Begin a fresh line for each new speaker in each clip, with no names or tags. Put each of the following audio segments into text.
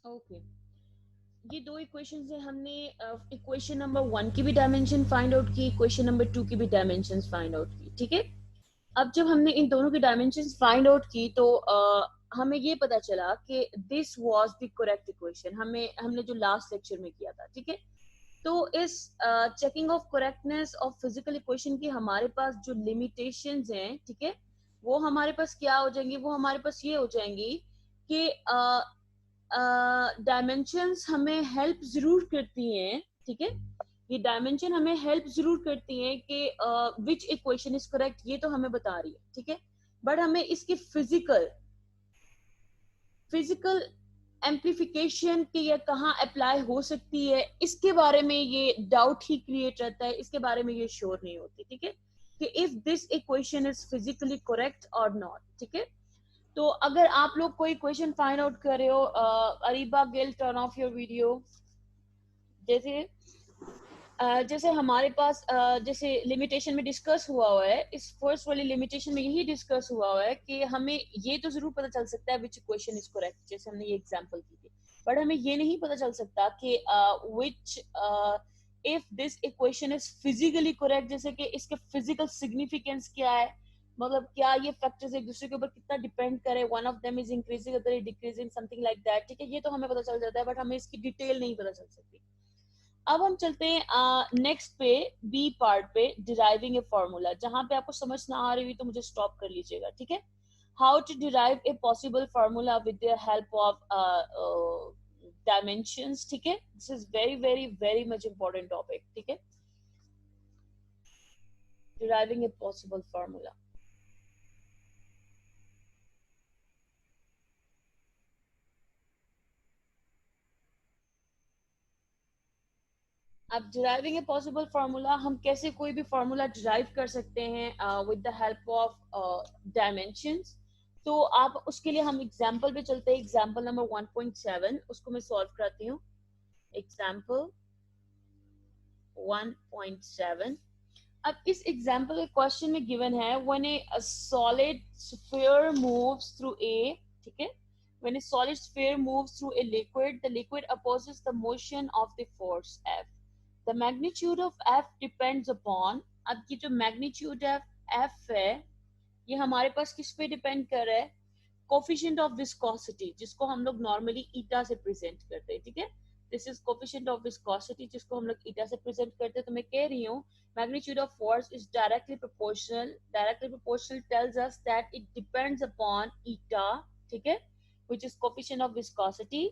Okay, ये दो equation से हमने इक्वेशन नंबर 1 की भी डायमेंशन फाइंड आउट की, इक्वेशन नंबर 2 की भी डायमेंशन फाइंड आउट की। ठीक है, अब जब हमने इन दोनों की डायमेंशन फाइंड आउट की तो हमें ये पता चला कि this was the correct equation, हमने जो लास्ट लेक्चर में किया था। ठीक है, तो इस checking of correctness of physical equation की हमारे पास जो लिमिटेशंस हैं, ठीक है, वो हमारे पास क्या हो जाएंगी, वो हमारे पास ये हो जाएंगी कि डायमेंशंस हमें हेल्प जरूर करती हैं। ठीक है, ये डायमेंशन हमें हेल्प जरूर करती हैं कि विच इक्वेशन इज करेक्ट, ये तो हमें बता रही है। ठीक है, बट हमें इसकी फिजिकल फिजिकल एम्प्लीफिकेशन की ये कहाँ अप्लाई हो सकती है, इसके बारे में ये डाउट ही क्रिएट रहता है, इसके बारे में ये श्योर नहीं होती। ठीक है, कि if this equation is physically correct और नॉट। ठीक है, तो अगर आप लोग कोई क्वेश्चन फाइंड आउट कर रहे हो, Areeba Gill turn off your video. जैसे जैसे हमारे पास जैसे लिमिटेशन में डिस्कस हुआ है, इस फर्स्ट वाली लिमिटेशन में यही डिस्कस हुआ है कि हमें ये तो जरूर पता चल सकता है विच इक्वेशन इज करेक्ट, जैसे हमने ये एग्जांपल की थी, बट हमें ये नहीं पता चल सकता कि which if this equation is physically correct, जैसे कि इसके फिजिकल सिग्निफिकेंस क्या है, मतलब क्या ये फैक्टर्स एक दूसरे के ऊपर कितना डिपेंड करे, one of them is increasing other is decreasing, something like that. ठीक है, ये तो हमें पता चल जाता है, बट हमें इसकी डिटेल नहीं पता चल सकती। अब हम चलते हैं नेक्स्ट पे, बी पार्ट पे, डिराइविंग ए फॉर्मूला। जहां पे आपको समझ ना आ रही हुई तो मुझे स्टॉप कर लीजिएगा। ठीक है, how to derive a possible formula with the help of dimensions. ठीक है, this is very very very much important topic. ठीक है, डिराइविंग ए पॉसिबल फॉर्मूला। अब डिराइविंग ए पॉसिबल फार्मूला, हम कैसे कोई भी फार्मूला डिराइव कर सकते हैं with the help of dimensions. तो आप उसके लिए हम एग्जांपल पे चलते हैं, एग्जांपल नंबर 1.7, उसको मैं सॉल्व कराती हूँ। एग्जांपल 1.7। अब इस एग्जांपल के क्वेश्चन में गिवन है when A solid sphere moves through a, ठीक है, when a solid sphere moves through a liquid, the liquid opposes the motion of the force F. The magnitude of F depends upon, अब ये जो magnitude of F है, ये हमारे पास किस पे डिपेंड कर रहा है, कोफिशिएंट ऑफ विस्कोसिटी, जिसको हम लोग नॉर्मली ईटा से प्रेजेंट करते हैं। ठीक है, this is coefficient of viscosity, जिसको हम लोग ईटा से प्रेजेंट करते हैं। तो मैं कह रही हूँ magnitude of force is directly proportional, directly proportional tells us that it depends upon eta, ठीक है, which is coefficient of viscosity.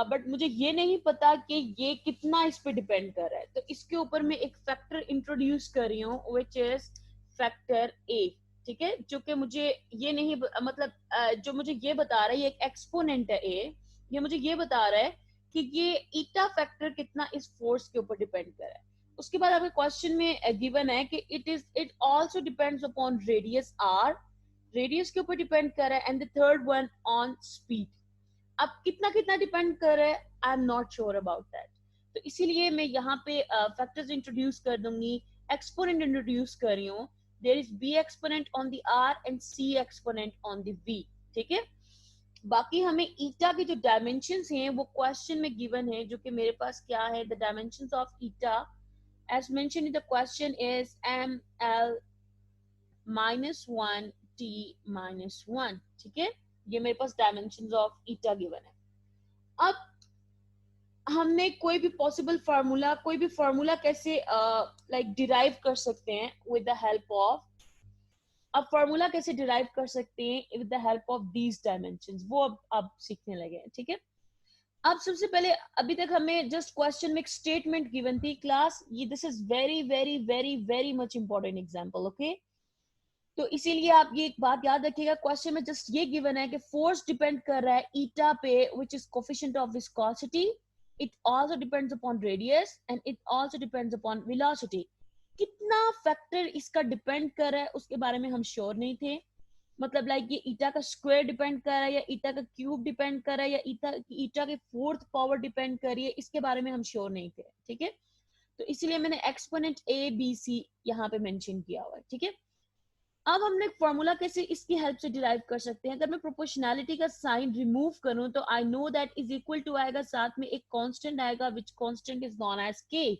But मुझे ये नहीं पता कि ये कितना इस पे डिपेंड कर रहा है, तो इसके ऊपर मैं एक फैक्टर इंट्रोड्यूस कर रही हूँ व्हिच इज फैक्टर ए। ठीक है, जो कि मुझे ये नहीं मतलब जो मुझे ये बता रहा है, ये एक एक्सपोनेंट है ए, ये मुझे ये बता रहा है कि ये ईटा फैक्टर कितना इस फोर्स के ऊपर डिपेंड कर रहा है। उसके बाद आपके क्वेश्चन में गिवन है कि it also depends upon radius R, radius के ऊपर डिपेंड कर रहा है, and the third one on speed. अब कितना कितना डिपेंड कर रहा है, I am not sure about that. तो इसीलिए मैं यहाँ पे फैक्टर्स इंट्रोड्यूस कर दूंगी, एक्सपोनेंट इंट्रोड्यूस कर रही हूँ। There is B exponent on the R and C exponent on the V. ठीक है, बाकी हमें ईटा के जो डायमेंशंस हैं वो क्वेश्चन में गिवन है, जो कि मेरे पास क्या है, the dimensions of eta as mention in the question is M L -1 t -1। ठीक है, ये मेरे पास डायमेंशंस ऑफ ईटा गिवन है। अब हमने कोई भी पॉसिबल फार्मूला, कोई भी फार्मूला कैसे लाइक डिराइव कर सकते हैं विद द हेल्प ऑफ, अब फार्मूला कैसे डिराइव कर सकते हैं with the help of these dimensions, वो अब सीखने लगे हैं। ठीक है, अब सबसे पहले, अभी तक हमें जस्ट क्वेश्चन में एक स्टेटमेंट गिवन थी क्लास, ये this is very very very very much important example. Okay, तो इसीलिए आप ये एक बात याद रखिएगा, क्वेश्चन में जस्ट ये गिवन है कि फोर्स डिपेंड कर रहा है ईटा पे, which is coefficient of viscosity, it also depends upon radius and it also depends upon velocity. कितना फैक्टर इसका डिपेंड कर रहा है उसके बारे में हम श्योर नहीं थे, मतलब लाइक ये ईटा का स्क्वायर डिपेंड कर रहा है या ईटा का क्यूब डिपेंड कर रहा है या ईटा के फोर्थ पावर डिपेंड कर रही है, इसके बारे में हम श्योर नहीं थे। ठीक है, तो इसीलिए मैंने एक्सपोनेंट ए बी सी यहाँ पे मेंशन किया हुआ है। ठीक है, अब हमने फॉर्मूला कैसे इसकी हेल्प से डिराइव कर सकते हैं। अगर मैं प्रोपोर्शनैलिटी का साइन रिमूव करूं तो I know that is equal to आएगा, साथ में एक कांस्टेंट आएगा which constant is known as K,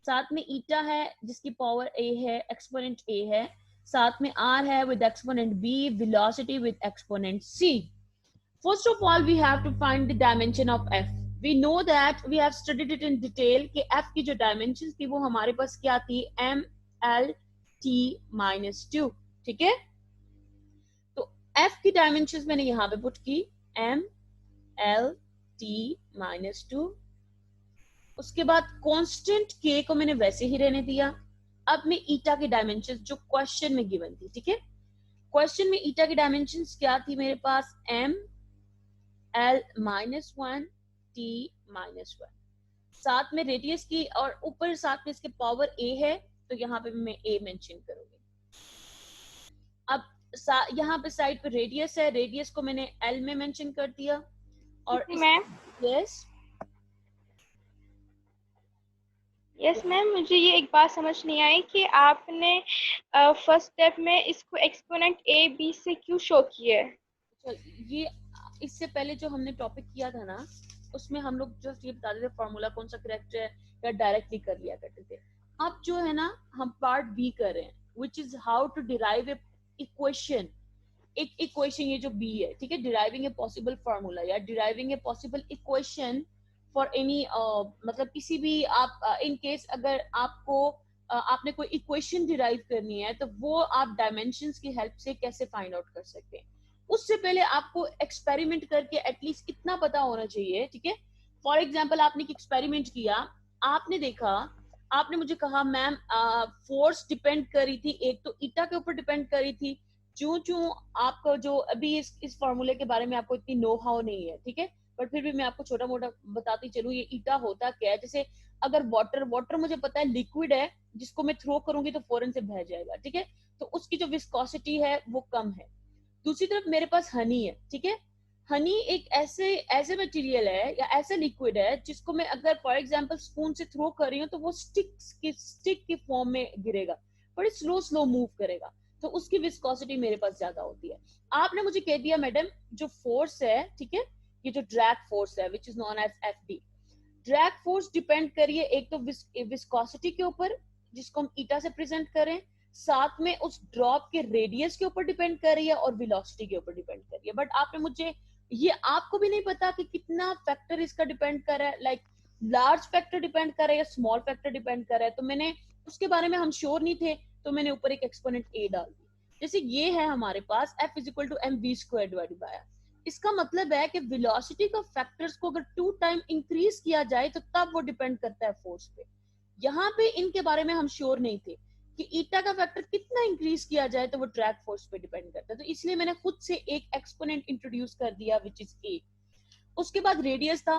साथ में ईटा है जिसकी पावर ए है, एक्सपोनेंट ए है, साथ में आर है with exponent B, velocity with exponent C. First of all, we have to find the dimension of f. We know that we have studied it in detail कि f की जो dimensions थी वो हमारे पास क्या थी, m l t minus 2, ठीक है। तो f की dimensions मैंने यहाँ पे पुट की m l t minus 2। उसके बाद कांस्टेंट k को मैंने वैसे ही रहने दिया। अब मैं ईटा की डायमेंशंस जो क्वेश्चन में गिवन थी, ठीक है, क्वेश्चन में ईटा की डायमेंशंस क्या थी मेरे पास, m l minus 1 t minus 1, साथ में रेडियस की और ऊपर साथ में इसके पावर a है, तो यहाँ पे मैं a मेंशन करूंगी। अब यहाँ पे साइड पे रेडियस है, रेडियस को मैंने l में मेंशन कर दिया। और
मैम
यस
यस मैम, मुझे ये एक बात समझ नहीं आई कि आपने फर्स्ट स्टेप में इसको एक्सपोनेंट ए बी से क्यों शो किया है।
ये इससे पहले जो हमने टॉपिक किया था ना, उसमें हम लोग जस्ट ये बताते थे फॉर्मूला कौन सा करेक्ट है या डायरेक्टली कर लिया करते थे। अब जो है ना हम पार्ट बी कर रहे हैं, which is how to derive a equation. एक इक्वेशन ये जो बी है, ठीक है, डिराइविंग ए पॉसिबल फार्मूला या deriving a possible equation for any, मतलब किसी भी आप इन केस अगर आपको आपने कोई इक्वेशन डिराइव करनी है तो वो आप डायमेंशंस की हेल्प से कैसे फाइंड आउट कर सकते हैं। उससे पहले आपको एक्सपेरिमेंट करके एटलीस्ट इतना पता होना चाहिए, ठीक है। फॉर एग्जाम्पल आपने एक एक्सपेरिमेंट किया, आपने देखा, आपने मुझे कहा मैम फोर्स डिपेंड करी थी, एक तो ईटा के ऊपर डिपेंड करी थी। चूं चूं आपका जो अभी इस फॉर्मूले के बारे में आपको इतनी नो हाउ नहीं है, ठीक है, बट फिर भी मैं आपको छोटा मोटा बताती चलूं ये ईटा होता क्या है। जैसे अगर वाटर वाटर मुझे पता है लिक्विड है, जिसको मैं थ्रो करूंगी तो फौरन से बह जाएगा, ठीक है, तो उसकी जो विस्कोसिटी है वो कम है। दूसरी तरफ मेरे पास हनी है, ठीक है, हनी एक ऐसे ऐसे मटेरियल है या ऐसा लिक्विड है जिसको मैं अगर फॉर एग्जांपल स्पून से थ्रो कर रही हूँ तो वो स्टिक की फॉर्म में गिरेगा, बड़ी स्लो स्लो मूव करेगा, तो उसकी विस्कोसिटी मेरे पास ज्यादा होती है। आपने मुझे कह दिया मैडम जो फोर्स है, ठीक है, ये जो ड्रैग फोर्स है which is known as F D, drag force depend करिए एक तो विस्कोसिटी के ऊपर जिसको हम ईटा से प्रेजेंट करें, साथ में उस ड्रॉप के रेडियस के ऊपर डिपेंड कर रही है और वेलोसिटी के ऊपर डिपेंड कर रही है। बट आपने मुझे ये आपको भी नहीं पता कि कितना फैक्टर इसका डिपेंड कर रहा है, लाइक लार्ज फैक्टर डिपेंड कर रहा है या स्मॉल फैक्टर डिपेंड कर रहा है, तो मैंने उसके बारे में हम श्योर नहीं थे, तो मैंने ऊपर एक एक्सपोनेंट ए डाल दी। जैसे ये है हमारे पास F is equal to M V square divided by, इसका मतलब है कि वेलोसिटी का फैक्टर्स को अगर 2 टाइम इंक्रीज किया जाए तो तब वो डिपेंड करता है फोर्स पे। यहाँ पे इनके बारे में हम श्योर नहीं थे कि ईटा का फैक्टर कितना इंक्रीज किया जाए तो वो ड्रैग फोर्स पे डिपेंड करता है, तो इसलिए मैंने खुद से एक एक्सपोनेंट इंट्रोड्यूस कर दिया विच इज ए। उसके बाद रेडियस था,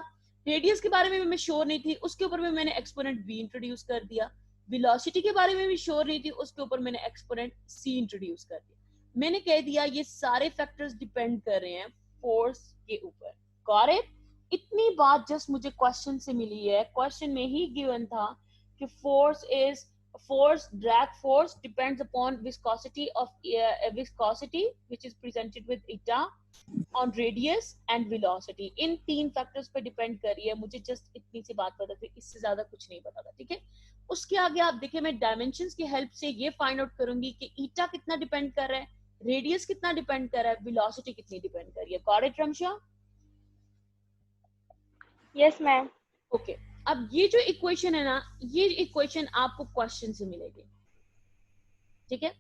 रेडियस के बारे में मैं श्योर नहीं थी, उसके ऊपर में मैंने एक्सपोनेंट बी इंट्रोड्यूस कर दिया। वेलोसिटी के बारे में भी श्योर नहीं थी, उसके ऊपर मैंने एक्सपोनेंट सी इंट्रोड्यूस कर दिया। मैंने कह दिया ये सारे फैक्टर्स डिपेंड कर रहे हैं फोर्स के ऊपर। Got it? इतनी बात जस्ट मुझे क्वेश्चन से मिली है, क्वेश्चन में ही गिवन था कि force drag force depends upon viscosity of viscosity which is presented with eta on radius and velocity। इन तीन फैक्टर्स पे डिपेंड कर रही है। मुझे जस्ट इतनी सी बात पता थी, इससे ज्यादा कुछ नहीं पता था, ठीक है। उसके आगे आप देखिए मैं डायमेंशंस की हेल्प से ये फाइंड आउट करूंगी कि ईटा कितना डिपेंड कर रहा है, रेडियस कितना डिपेंड कर रहा है, वेलोसिटी कितनी डिपेंड कर रही है। Got it Ramsha?
Yes ma'am.
Okay, अब ये जो इक्वेशन है ना, ये इक्वेशन आपको क्वेश्चन से मिलेगी, ठीक है।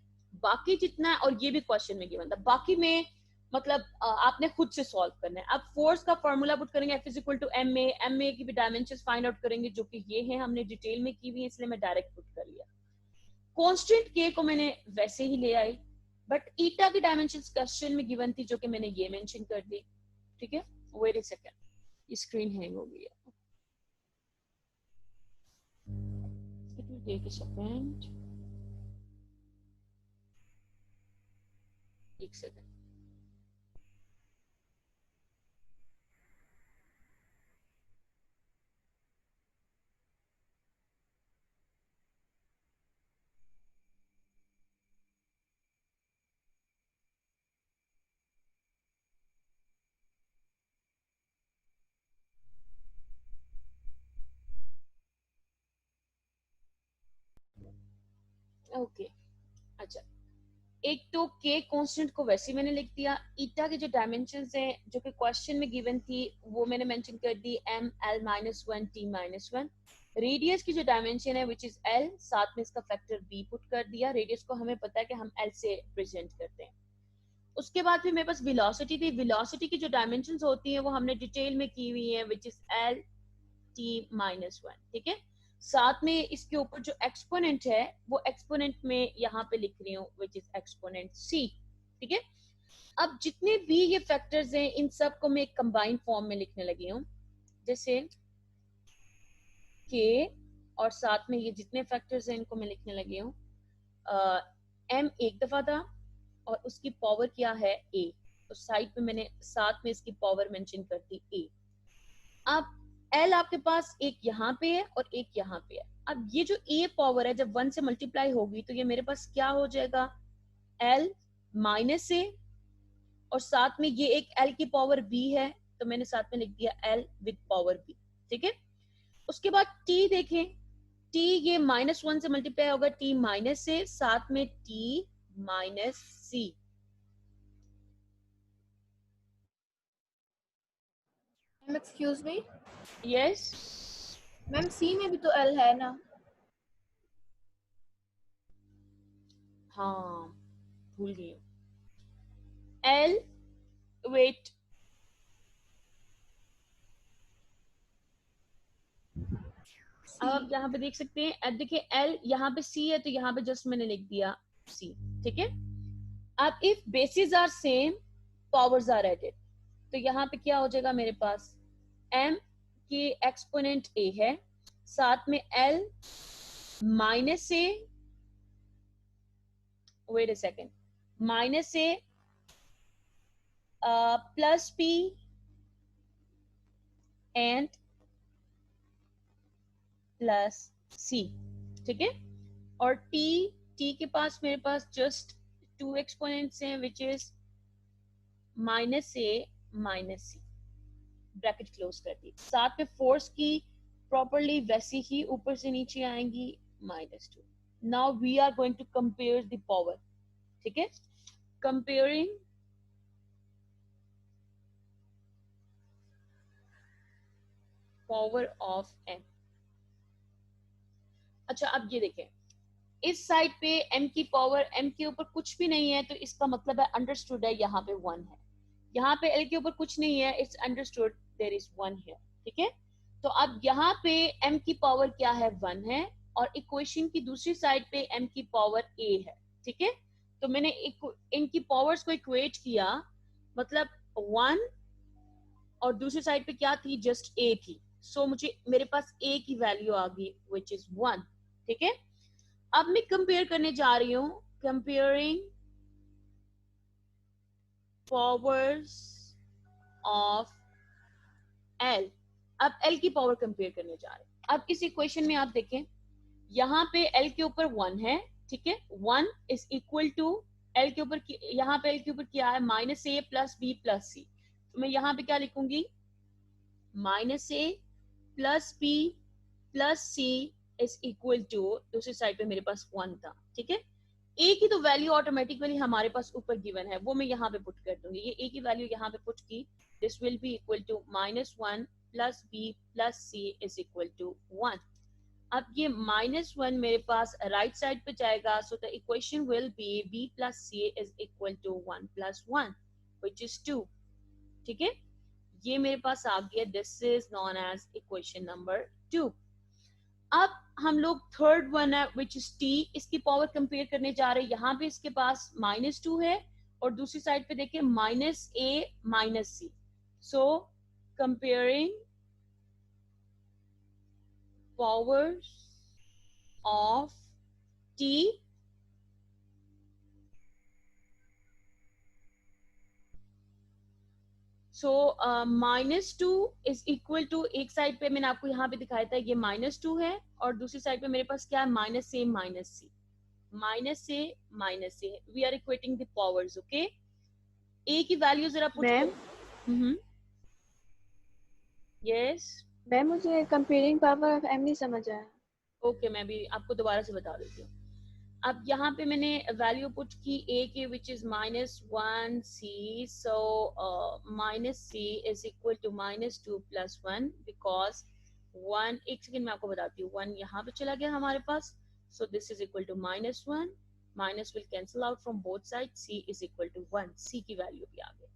बाकी जितना है, और ये भी क्वेश्चन में गिवन था, बाकी में मतलब आपने खुद से सॉल्व करना है। अब फोर्स का फॉर्मूला पुट करेंगे F is equal to M A की भी डायमेंशंस फाइंड आउट करेंगे जो कि ये है, हमने डिटेल में की हुई है इसलिए मैं डायरेक्ट पुट कर लिया। कांस्टेंट के को मैंने वैसे ही ले आई, बट ईटा की डायमेंशंस क्वेश्चन में गिवन थी जो कि मैंने ये मेंशन कर दी, ठीक है। Wait a second, screen hang हो गई है, it will take a second, एक सेकंड। ओके अच्छा, एक तो के कांस्टेंट को वैसे मैंने लिख दिया, ईटा के जो डायमेंशंस हैं जो कि क्वेश्चन में गिवन थी वो मैंने मेंशन कर दी, M L minus one T minus one. Radius की जो डायमेंशन है विच इज एल, साथ में इसका फैक्टर बी पुट कर दिया, रेडियस को हमें पता है कि हम एल से प्रेजेंट करते हैं। उसके बाद फिर मेरे पास वेलोसिटी थी, वेलोसिटी की जो डायमेंशंस होती हैं वो हमने डिटेल में की हुई है which is L T minus one, ठीक है। साथ में इसके ऊपर जो एक्सपोनेंट है वो एक्सपोनेंट में यहाँ पे लिख रही हूँ विच इज एक्सपोनेंट सी, ठीक है। अब जितने भी ये फैक्टर्स हैं इन सब को मैं एक कंबाइंड फॉर्म में लिखने लगी हूँ, जैसे के और साथ में ये जितने फैक्टर्स हैं इनको मैं लिखने लगी हूँ, एम एक दफा था और उसकी पावर क्या है ए, तो साइड पे मैंने साथ में इसकी पावर मेंशन कर दी ए। अब एल आपके पास एक यहाँ पे है और एक यहाँ पे है। अब ये जो ए पावर है जब वन से मल्टीप्लाई होगी तो ये मेरे पास क्या हो जाएगा, एल माइनस ए, और साथ में ये एक एल की पावर बी है तो मैंने साथ में लिख दिया एल विद पावर बी, ठीक है। उसके बाद टी देखें, टी ये माइनस वन से मल्टीप्लाई होगा टी माइनस से, साथ में T minus C.
Ma'am excuse me,
yes
ma'am C में भी तो एल है ना?
हाँ भूल गई, एल वेट, अब आप यहाँ पे देख सकते हैं, अब देखिए एल यहाँ पे सी है तो यहाँ पे जस्ट मैंने लिख दिया सी, ठीक है। अब if basis are same powers are added, तो यहाँ पे क्या हो जाएगा मेरे पास, m की एक्सपोनेंट a है, साथ में l minus a, wait a second, minus a plus p and plus c, ठीक है। और t के पास मेरे पास जस्ट टू एक्सपोनेंट्स हैं which is minus a minus c, bracket close कर दी। साथ में फोर्स की प्रॉपरली वैसी ही ऊपर से नीचे आएंगी minus two. Now we are going to compare the power, ठीक है, कंपेयरिंग पावर ऑफ m। अच्छा अब ये देखें, इस साइड पे m की पावर, m के ऊपर कुछ भी नहीं है तो इसका मतलब है अंडरस्टूड है यहाँ पे वन है, यहाँ पे l के ऊपर कुछ नहीं है, it's understood there is one here, ठीक है। तो अब यहाँ पे m की पावर क्या है, वन है, और इक्वेशन की दूसरी साइड पे m की पावर a है, ठीक है। तो मैंने इनकी पावर्स को इक्वेट किया, मतलब वन और दूसरी साइड पे क्या थी, जस्ट a थी, सो मुझे मेरे पास a की वैल्यू आ गई विच इज वन, ठीक है। अब मैं कंपेयर करने जा रही हूं, कंपेयरिंग पावर्स ऑफ L। अब L की पावर कंपेयर करने जा रहे हैं। अब इस इक्वेशन में आप देखें, यहाँ पे L के ऊपर वन है, ठीक है, one is equal to L के ऊपर, यहाँ पे L के ऊपर क्या है, minus a plus B plus C, तो मैं यहाँ पे क्या लिखूंगी, minus a plus B plus C is equal to, दूसरी साइड पे मेरे पास वन था, ठीक है। ए की तो वैल्यू ऑटोमेटिकली हमारे पास ऊपर गिवन है, वो मैं यहाँ पे पुट कर दूंगी, ये ए की वैल्यू यहाँ पे पुट की, this will be equal to minus one plus B plus C is equal to one. अब ये माइनस वन मेरे पास राइट साइड पे जाएगा, so the equation will be B plus C is equal to one plus one which is two, ठीक है। ये मेरे पास आ गया, this is known as equation number two. अब हम लोग थर्ड वन है विच इज टी, इसकी पावर कंपेयर करने जा रहे हैं, यहाँ पे इसके पास माइनस टू है और दूसरी साइड पे देखिए minus A minus C, so comparing powers of T so minus two is equal to, एक साइड पे मैंने आपको यहाँ पे दिखाया था ये माइनस टू है और दूसरी साइड पे मेरे पास क्या है, माइनस से माइनस सी, माइनस से माइनस से, we are equating the powers, okay. A की वैल्यू जरा पुट
मैम
यस
मैम मुझे कंपेयरिंग पावर ऑफ एम नहीं समझ आया।
ओके, मैं भी आपको दोबारा से बता देती हूँ। अब यहाँ पे मैंने वैल्यू पुट की a की which is -1c, so -c is equal to -2 + 1 because 1, एक सेकेंड मैं आपको बताती हूँ, 1 यहाँ पे चला गया हमारे पास, so this is equal to -1, minus will cancel out from both side, c is equal to 1, c की वैल्यू भी आ गई.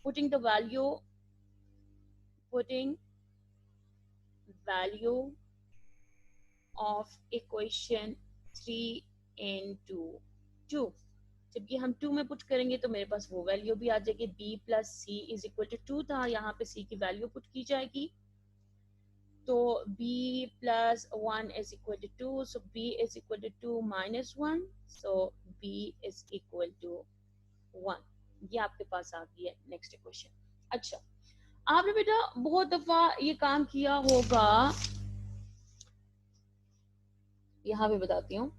Putting the value of equation 3 into 2. जब ये हम 2 में पुट करेंगे तो मेरे पास वो वैल्यू भी आ जाएगी, b plus c is equal to 2 था, यहाँ पे c की वैल्यू पुट की जाएगी, तो b plus 1 is equal to 2, so b is equal to 2 minus 1, so b is equal to 1. ये आपके पास आ गई है नेक्स्ट इक्वेशन. अच्छा, आपने बेटा बहुत दफा ये काम किया होगा, यहाँ पे बताती हूँ,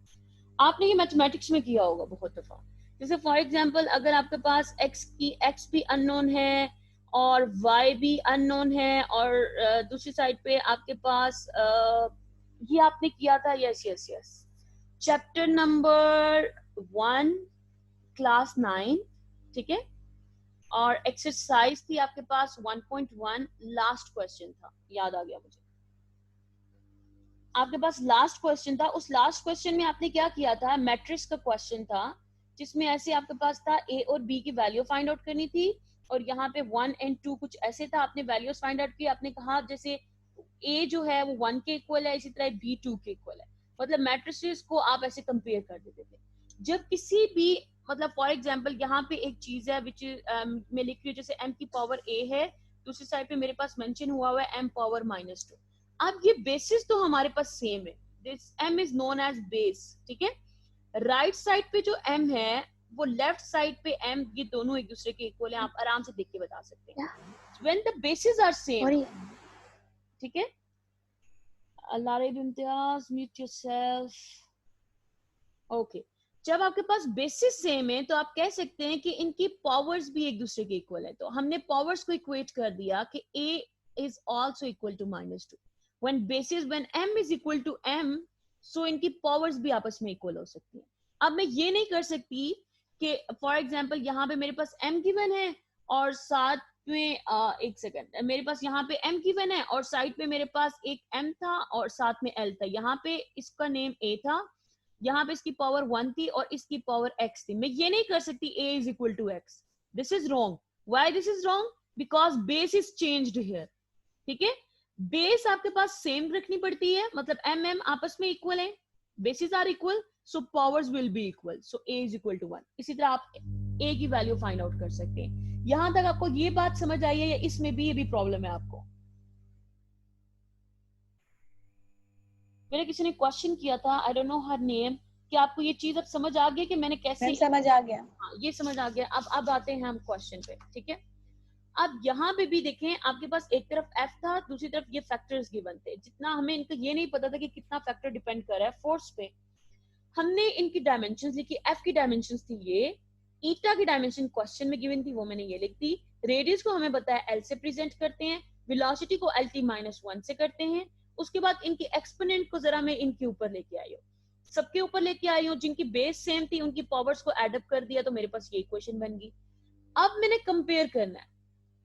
आपने ये मैथमेटिक्स में किया होगा बहुत दफा. जैसे फॉर एग्जांपल अगर आपके पास x भी अननोन है और y भी अननोन है और दूसरी साइड पे आपके पास ये आपने किया था, yes yes yes, chapter number 1 class 9, ठीक है, और एक्सरसाइज थी आपके पास 1.1, लास्ट क्वेश्चन था, याद आ गया मुझे, आपके पास लास्ट क्वेश्चन था. उस लास्ट क्वेश्चन में आपने क्या किया था, मैट्रिक्स का क्वेश्चन था, जिसमें ऐसे आपके पास था a और b की वैल्यू फाइंड आउट करनी थी, और यहाँ पे 1 और 2 कुछ ऐसे था, आपने वैल्यूज फाइंड आउट की, आपने कहा जैसे a जो है वो 1 के इक्वल है, इसी तरह b 2 के इक्वल है, मतलब मैट्रिसेस को आप ऐसे कंपेयर कर देते थे. जब किसी भी, मतलब फॉर एग्जाम्पल यहाँ पे एक चीज है विच मैं लिख रही हूँ, जैसे m की पावर a है, दूसरी साइड पे मेरे पास मेंशन हुआ है m पावर -2. अब ये बेसिस तो हमारे पास सेम है, this m is known as base, ठीक है. राइट साइड पे जो m है वो लेफ्ट साइड पे m, ये दोनों एक दूसरे के इक्वल है, आप आराम से देख के बता सकते हैं. When the basis are same, ठीक है. अल्लाह इम्तियाज, म्यूट योरसेल्फ. ओके, जब आपके पास बेसिस सेम है तो आप कह सकते हैं कि इनकी पावर्स भी एक दूसरे के इक्वल है, तो हमने पावर्स को इक्वेट कर दिया कि a is also equal to -2. when m is equal to m, so इनकी पावर्स भी आपस में इक्वल हो सकती है. अब मैं ये नहीं कर सकती कि फॉर एग्जांपल यहाँ पे मेरे पास m गिवन है और साथ में एक सेकंड, मेरे पास यहाँ पे m गिवन है और साइड पे मेरे पास एक m था और साथ में l था, यहाँ पे इसका नेम a था, यहाँ पे इसकी पावर 1 थी और इसकी पावर x थी. मैं ये नहीं कर सकती a is equal to x. This is wrong. Why this is wrong? Because base is changed here, ठीक है. बेस आपके पास सेम रखनी पड़ती है, मतलब m आपस में इक्वल है, basis are equal, so powers will be equal, so a is equal to 1. इसी तरह आप a की वैल्यू फाइंड आउट कर सकते हैं. यहां तक आपको ये बात समझ आई है या इसमें भी ये भी प्रॉब्लम है आपको? मेरे किसी ने क्वेश्चन किया था, I don't know her name, कि आपको ये चीज अब समझ आ गई कि मैंने कैसे,
समझ आ गया.
हाँ ये समझ आ गया. अब आते हैं हम क्वेश्चन पे, ठीक है. अब यहाँ पे भी देखें, आपके पास एक तरफ f था, दूसरी तरफ ये फैक्टर्स गिवन थे. जितना हमें इनका ये नहीं पता था कि कितना फैक्टर डिपेंड कर रहा है फोर्स पे, हमने इनकी डायमेंशंस लिखी. f की डायमेंशंस थी ये, ईटा की डायमेंशन क्वेश्चन में गिवन थी, वो मैंने ये लिख दी. रेडियस को हमें बताया l से प्रेजेंट करते हैं, वेलोसिटी को lt-1 से करते हैं. उसके बाद इनकी एक्सपोनेंट को जरा मैं इनके ऊपर लेके आई हूँ, सबके ऊपर लेके आई हूँ, जिनकी बेस सेम थी उनकी पावर्स को एड अप कर दिया, तो मेरे पास ये इक्वेशन बन गई. अब मैंने कंपेयर करना है,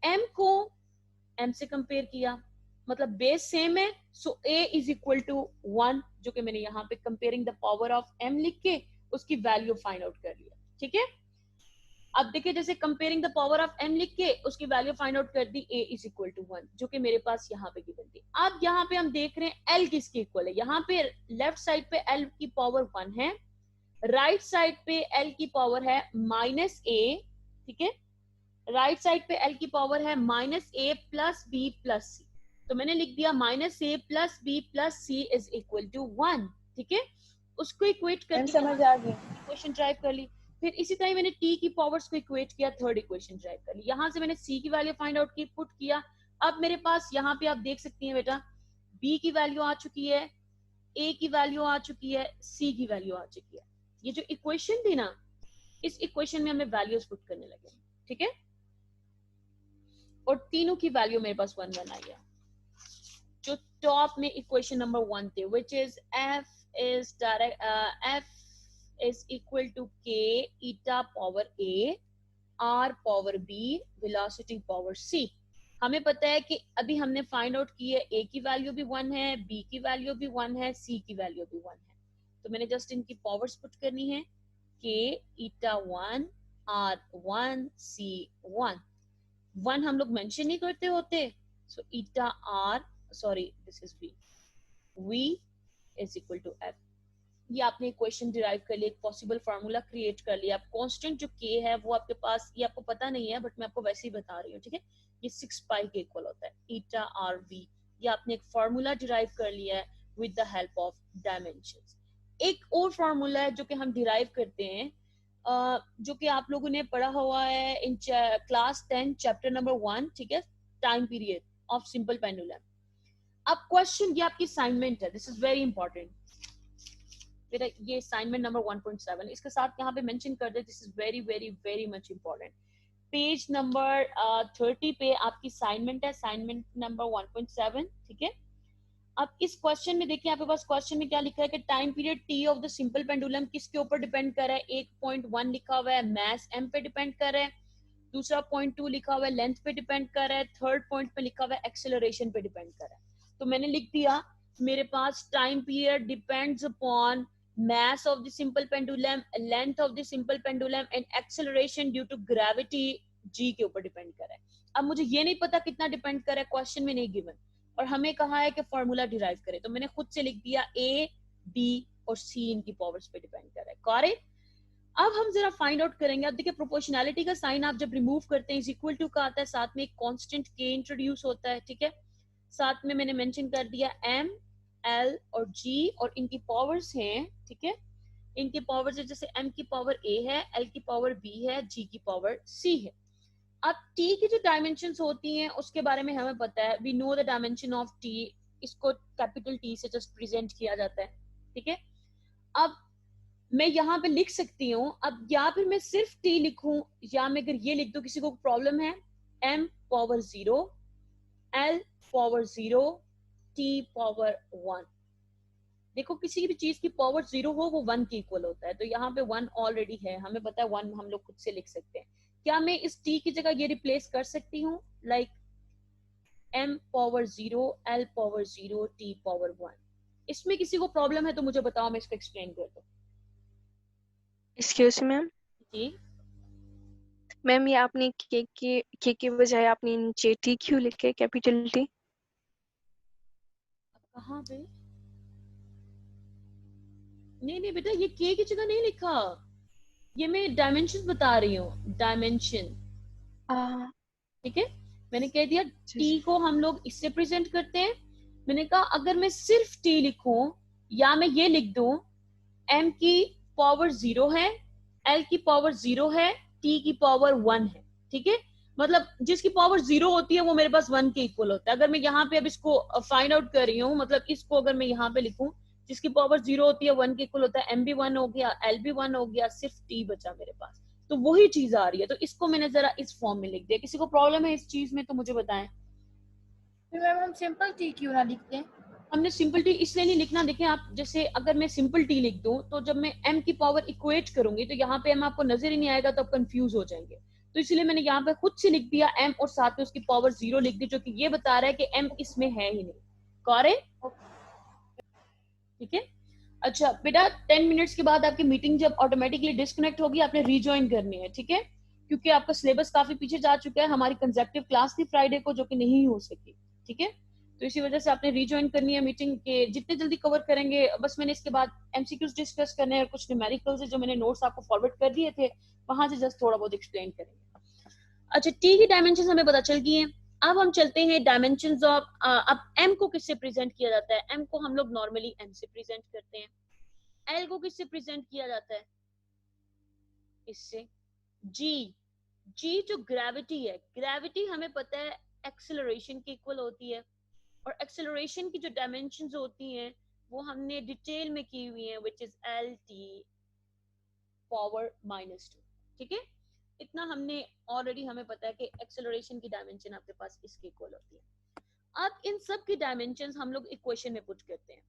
m को m से कंपेयर किया, मतलब बेस सेम है, सो a इज इक्वल टू 1, जो कि मैंने यहाँ पे comparing the power of m लिख के उसकी वैल्यू फाइंड आउट कर लिया, ठीक है. अब देखिए, जैसे comparing the power of m लिख के उसकी वैल्यू फाइंड आउट कर दी, a इज इक्वल टू 1, जो कि मेरे पास यहाँ पे गिवन थी. अब यहाँ पे हम देख रहे हैं l किसके इक्वल है. यहाँ पे लेफ्ट साइड पे l की पावर 1 है, राइट साइड पे l की पावर है -a, ठीक है. राइट साइड पे l की पावर है -a plus b plus c, तो मैंने लिख दिया -a plus b plus c is equal to 1, ठीक है. उसको इक्वेट कर
समझ आ गई.
इक्वेशन ड्राइव कर ली. फिर इसी तरह मैंने t की पावर्स को इक्वेट किया, थर्ड इक्वेशन ड्राइव कर ली. यहाँ से मैंने c की वैल्यू फाइंड आउट की, पुट किया. अब मेरे पास यहाँ पे आप देख सकती हैं बेटा, b की वैल्यू आ चुकी है, a की वैल्यू आ चुकी है, c की वैल्यू आ चुकी है. ये जो इक्वेशन थी ना, इस इक्वेशन में हमें वैल्यूज पुट करने लगे, ठीक है. और तीनों की वैल्यू मेरे पास 1 1 आई है. जो टॉप में इक्वेशन नंबर 1 थे, which is f is equal to k eta power a r power b velocity power c। हमें पता है कि अभी हमने फाइंड आउट की है a की वैल्यू भी 1 है, b की वैल्यू भी 1 है, c की वैल्यू भी 1 है। तो मैंने जस्ट इनकी पावर्स पुट करनी है, k eta 1 r 1 c 1। 1 हम लोग मेंशन नहीं करते होते, so eta r sorry this is v, v is equal to f। ये आपने क्वेश्चन डिराइव कर लिया, एक पॉसिबल फार्मूला क्रिएट कर लिया। अब कांस्टेंट जो k है वो आपके पास, ये आपको पता नहीं है बट मैं आपको वैसे ही बता रही हूँ, ठीक है। ये 6 पाई के इक्वल होता है, eta rv। ये आपने एक फार्मूला डिराइव कर लिया है with the help of dimensions. एक और फार्मूला है जो कि हम डिराइव करते हैं, जो कि आप लोगों ने पढ़ा हुआ है इन क्लास 10 चैप्टर नंबर 1, ठीक है, time period of simple pendulum. अब क्वेश्चन, ये आपकी असाइनमेंट है, दिस इज वेरी इंपॉर्टेंट बेटा, ये असाइनमेंट नंबर 1.7 इसके साथ यहाँ पे मेंशन कर दे, this is very very very much important. Page number 30 पे आपकी असाइनमेंट है, असाइनमेंट नंबर 1.7, ठीक है। अब इस क्वेश्चन में देखिए, आपके पास क्वेश्चन में क्या लिखा है कि time period T of the simple pendulum किसके ऊपर डिपेंड कर रहा है। 1.1 लिखा हुआ है मास m पे डिपेंड कर रहा है, दूसरा 0.2 लिखा हुआ है लेंथ पे डिपेंड कर रहा है, थर्ड पॉइंट पे लिखा हुआ है एक्सेलरेशन पे डिपेंड कर रहा है। तो मैंने लिख दिया मेरे पास time period depends upon mass of the simple pendulum, length of the simple pendulum and acceleration due to gravity g के ऊपर डिपेंड कर रहा है। अब मुझे ये नहीं पता कितना डिपेंड कर रहा है, क्वेश्चन में नहीं गिवन, और हमें कहा है कि फॉर्मूला डिराइव करें, तो मैंने खुद से लिख दिया a b और c इनकी पावर्स पे डिपेंड कर रहा है। करेक्ट। अब हम जरा फाइंड आउट करेंगे। अब देखिए प्रोपोर्शनैलिटी का साइन आप जब रिमूव करते हैं, इज इक्वल टू का आता है, साथ में एक कांस्टेंट k इंट्रोड्यूस होता है, ठीक है। साथ में मैंने मेंशन कर दिया m L और G और इनकी पावर्स हैं, ठीक है। इनकी पावर्स है, जैसे M की पावर A है, L की पावर B है, G की पावर C है। अब T की जो डायमेंशंस होती हैं उसके बारे में हमें पता है, we know the dimension of T, इसको कैपिटल T से जस्ट प्रेजेंट किया जाता है, ठीक है। अब मैं यहाँ पे लिख सकती हूँ, अब या फिर मैं सिर्फ T लिखूं या मैं अगर ये लिख दूं, किसी को प्रॉब्लम है, M power 0, L power 0, T power 1। देखो किसी भी चीज की पावर 0 हो वो 1 के इक्वल होता है, तो यहाँ पे 1 ऑलरेडी है, हमें पता है 1 हम लोग खुद से लिख सकते हैं। क्या मैं इस t की जगह ये रिप्लेस कर सकती हूँ, like m power 0, l power 0, t power 1। इसमें किसी को प्रॉब्लम है तो मुझे बताओ, मैं इसको एक्सप्लेन कर दूं।
एक्सक्यूज मैम,
जी
मैम ये आपने के बजाय आपने नीचे टी क्यों लिखे, कैपिटल टी?
कहाँ पे? नहीं नहीं बेटा, ये k की जगह नहीं लिखा, ये मैं डायमेंशन बता रही हूँ, डायमेंशन, ठीक है। मैंने कह दिया t को हम लोग इससे प्रेजेंट करते हैं। मैंने कहा अगर मैं सिर्फ t लिखूं या मैं ये लिख दूं m की पावर 0 है, l की पावर 0 है, t की पावर 1 है, ठीक है। मतलब जिसकी पावर 0 होती है वो मेरे पास 1 के इक्वल होता है। अगर मैं यहाँ पे अब इसको फाइंड आउट कर रही हूँ, मतलब इसको अगर मैं यहाँ पे लिखूं, जिसकी पावर 0 होती है 1 के इक्वल होता है, m भी 1 हो गया, l भी 1 हो गया, सिर्फ t बचा मेरे पास, तो वही चीज आ रही है। तो इसको मैंने जरा इस फॉर्म में लिख दिया। किसी को प्रॉब्लम है इस चीज में तो मुझे बताएं।
फिर मैम हम सिंपल टी क्यों ना लिखते हैं?
हमने सिंपल टी इसलिए नहीं लिखना, देखें आप, जैसे अगर मैं सिंपल टी लिख दूं तो जब मैं m की पावर इक्वेट करूंगी तो यहाँ पे m आपको नजर ही नहीं आएगा, तो आप कंफ्यूज हो जाएंगे। तो इसलिए मैंने यहाँ पे खुद से लिख दिया m और साथ में उसकी पावर 0 लिख दी, जो कि ये बता रहा है कि m इसमें है ही नहीं। करेक्ट, ठीक है। अच्छा बेटा 10 मिनट्स के बाद आपकी मीटिंग जब ऑटोमेटिकली डिस्कनेक्ट होगी, आपने रीज्वाइन करनी है, ठीक है, क्योंकि आपका सिलेबस काफी पीछे जा चुका है। हमारी कंसेप्टिव क्लास थी फ्राइडे को जो कि नहीं हो सकी, ठीक है। तो इसी वजह से आपने रीज्वाइन करनी है मीटिंग के, जितने जल्दी कवर करेंगे। बस मैंने इसके बाद एमसीक्यूज डिस्कस करने हैं, कुछ न्यूमेरिकल्स है जो मैंने नोट्स आपको फॉरवर्ड कर दिए थे, वहां से जस्ट थोड़ा बहुत एक्सप्लेन करेंगे। अच्छा टी की डायमेंशन हमें पता चल गई है। अब हम चलते हैं डायमेंशंस ऑफ, अब m को किससे प्रेजेंट किया जाता है, m को हम लोग नॉर्मली m से प्रेजेंट करते हैं। l को किससे प्रेजेंट किया जाता है, इससे। g, g जो ग्रेविटी है, ग्रेविटी हमें पता है एक्सेलरेशन के इक्वल होती है, और एक्सेलरेशन की जो डायमेंशंस होती हैं वो हमने डिटेल में की हुई हैं, व्हिच इज lt पावर -2, ठीक है। इतना हमने ऑलरेडी, हमें पता है कि एक्सेलरेशन की डायमेंशन आपके पास इसके इक्वल होती है। अब इन सब की डायमेंशंस हम लोग इक्वेशन में पुट करते हैं।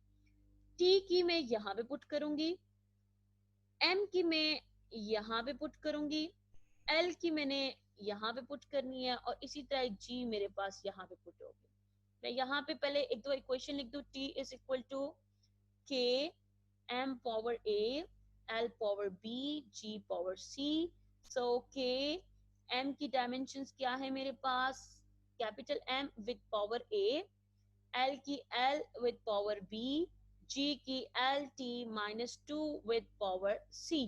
t की मैं यहाँ पे पुट करूंगी, m की मैं यहाँ पे पुट करूंगी, l की मैंने यहाँ पे पुट करनी है, और इसी तरह g मेरे पास यहाँ पे पुट होगी। मैं यहाँ पे पहले एक दो इक्वेशन लिख दूं। t is equal to k m power a l power b g power c। So k m की डायमेंशंस क्या है मेरे पास, capital M with power a, L की L with power B, G की LT minus 2 with power C।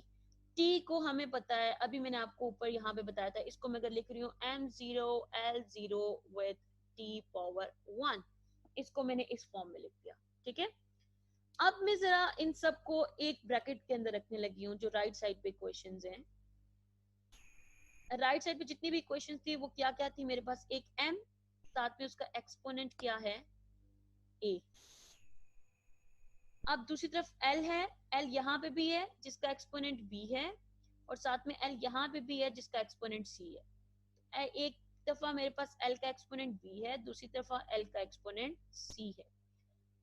T को हमें पता है, अभी मैंने आपको ऊपर यहाँ पे बताया था, इसको मैं अगर लिख रही हूँ M0 L0 with T power 1, इसको मैंने इस फॉर्म में लिख दिया। ठीक है, अब मैं जरा इन सबको एक ब्रैकेट के अंदर रखने लगी हूँ। जो राइट साइड पे क्वेश्चंस हैं, राइट साइड पे जितनी भी इक्वेशंस थी वो क्या क्या थी मेरे पास, एक m, साथ में उसका एक्सपोनेंट क्या है a। अब दूसरी तरफ l है, l यहाँ पे भी है जिसका एक्सपोनेंट b है, और साथ में l यहाँ पे भी है जिसका एक्सपोनेंट c है। एक दफा मेरे पास l का एक्सपोनेंट b है, दूसरी दफा l का एक्सपोनेंट c है।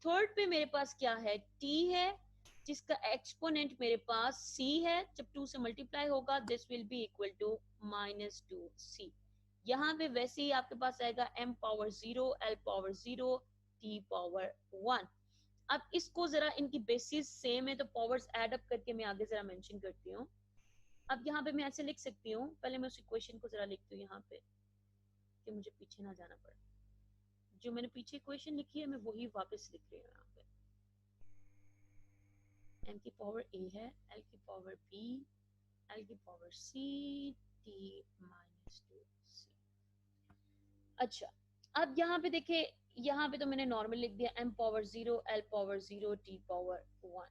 थर्ड पे मेरे पास क्या है, t है जिसका एक्सपोनेंट मेरे पास c है। जब 2 से मल्टीप्लाई होगा this will be equal to minus 2c। यहाँ पे वैसे ही आपके पास आएगा m power 0 l power 0 t power 1। अब इसको जरा, इनकी बेसिस सेम है तो पावर्स ऐड अप करके मैं आगे जरा मेंशन करती हूँ। अब यहाँ पे मैं ऐसे लिख सकती हूँ, पहले मैं उस इक्वेशन को जरा लिखती हूँ यहाँ पे कि मुझे पीछे ना जाना पड़े। जो मैंने पीछे इक्वेशन लिखी है मैं वही वापस लिख रही हूँ यहाँ पे। m की पावर a है, l की पावर b, l की power c, t minus 2c। अच्छा, अब यहाँ पे देखे, यहाँ पे तो मैंने नॉर्मल लिख दिया m power 0 l power 0 t power 1,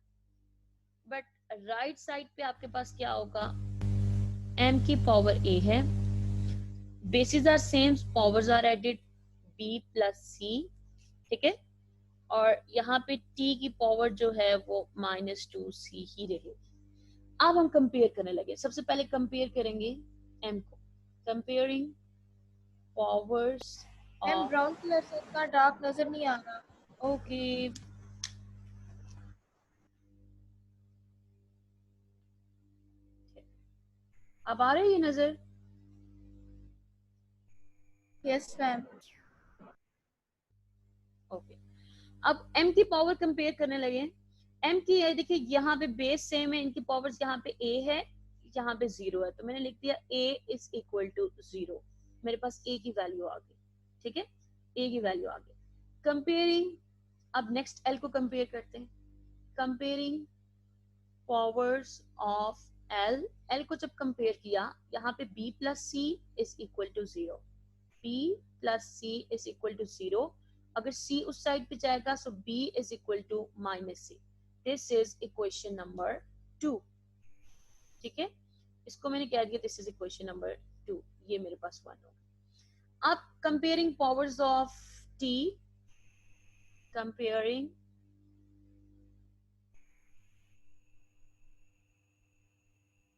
but right side पे आपके पास क्या होगा, m की पावर a है, basis are same, powers are added b plus c। ठीक है, और यहाँ पे t की पावर जो है वो माइनस 2c ही रहेगी। अब हम कंपेयर करने लगे। सबसे पहले कंपेयर करेंगे m को, comparing powers
ma'am
of,
brown colour से इतना डार्क नजर नहीं आ रहा।
ओके अब आ रही है नजर।
Yes ma'am.
ओके, अब m की पावर कंपेयर करने लगे। m की है, देखिए यहाँ पे बेस सेम है, इनकी पावर्स, यहाँ पे a है, यहाँ पे 0 है, तो मैंने लिख दिया a इज इक्वल टू 0। मेरे पास a की वैल्यू आ गई। ठीक है, a की वैल्यू आ गई। कंपेयरिंग, अब नेक्स्ट l को कंपेयर करते हैं। Comparing powers of l, l को जब कंपेयर किया, यहाँ पे b plus c is equal to 0, b plus c is equal to 0। अगर c उस साइड पे जाएगा so b is equal to minus c। This is equation number 2। ठीक है, इसको मैंने कह दिया दिस इज इक्वेशन नंबर 2, ये मेरे पास 1 होगा। अब comparing powers of t, comparing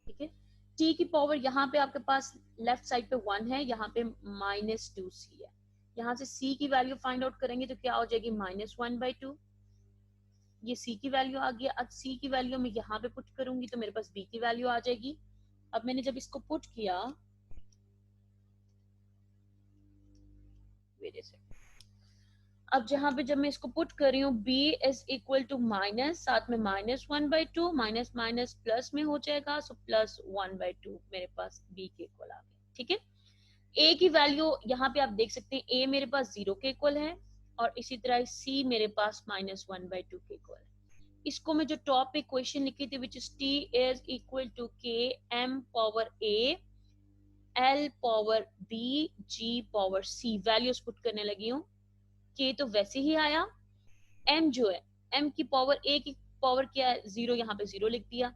ठीक है, t की पावर यहाँ पे आपके पास लेफ्ट साइड पे 1 है, यहाँ पे माइनस 2c है। यहाँ से c की वैल्यू फाइंड आउट करेंगे तो क्या हो जाएगी, माइनस 1/2। ये c की वैल्यू आ गया। अब c की वैल्यू मैं यहाँ पे पुट करूंगी तो मेरे पास b की वैल्यू आ जाएगी। अब मैंने जब इसको पुट किया, अब जहां पे जब मैं इसको पुट कर रही हूँ b is equal to minus, साथ में माइनस 1/2, माइनस माइनस प्लस में हो जाएगा, सो प्लस 1/2 मेरे पास b के इक्वल आ गया। ठीक है, a की वैल्यू यहाँ पे आप देख सकते हैं, a मेरे पास 0 के इक्वल है, और इसी तरह c मेरे पास माइनस 1/2 के इक्वल है। इसको मैं जो टॉप पे इक्वेशन लिखी थी which is t is equal to k m power a l power b g power c values put करने लगी हूँ। k तो वैसे ही आया, m जो है, m की पावर, a की पावर क्या है 0, यहाँ पे 0 लिख दिया।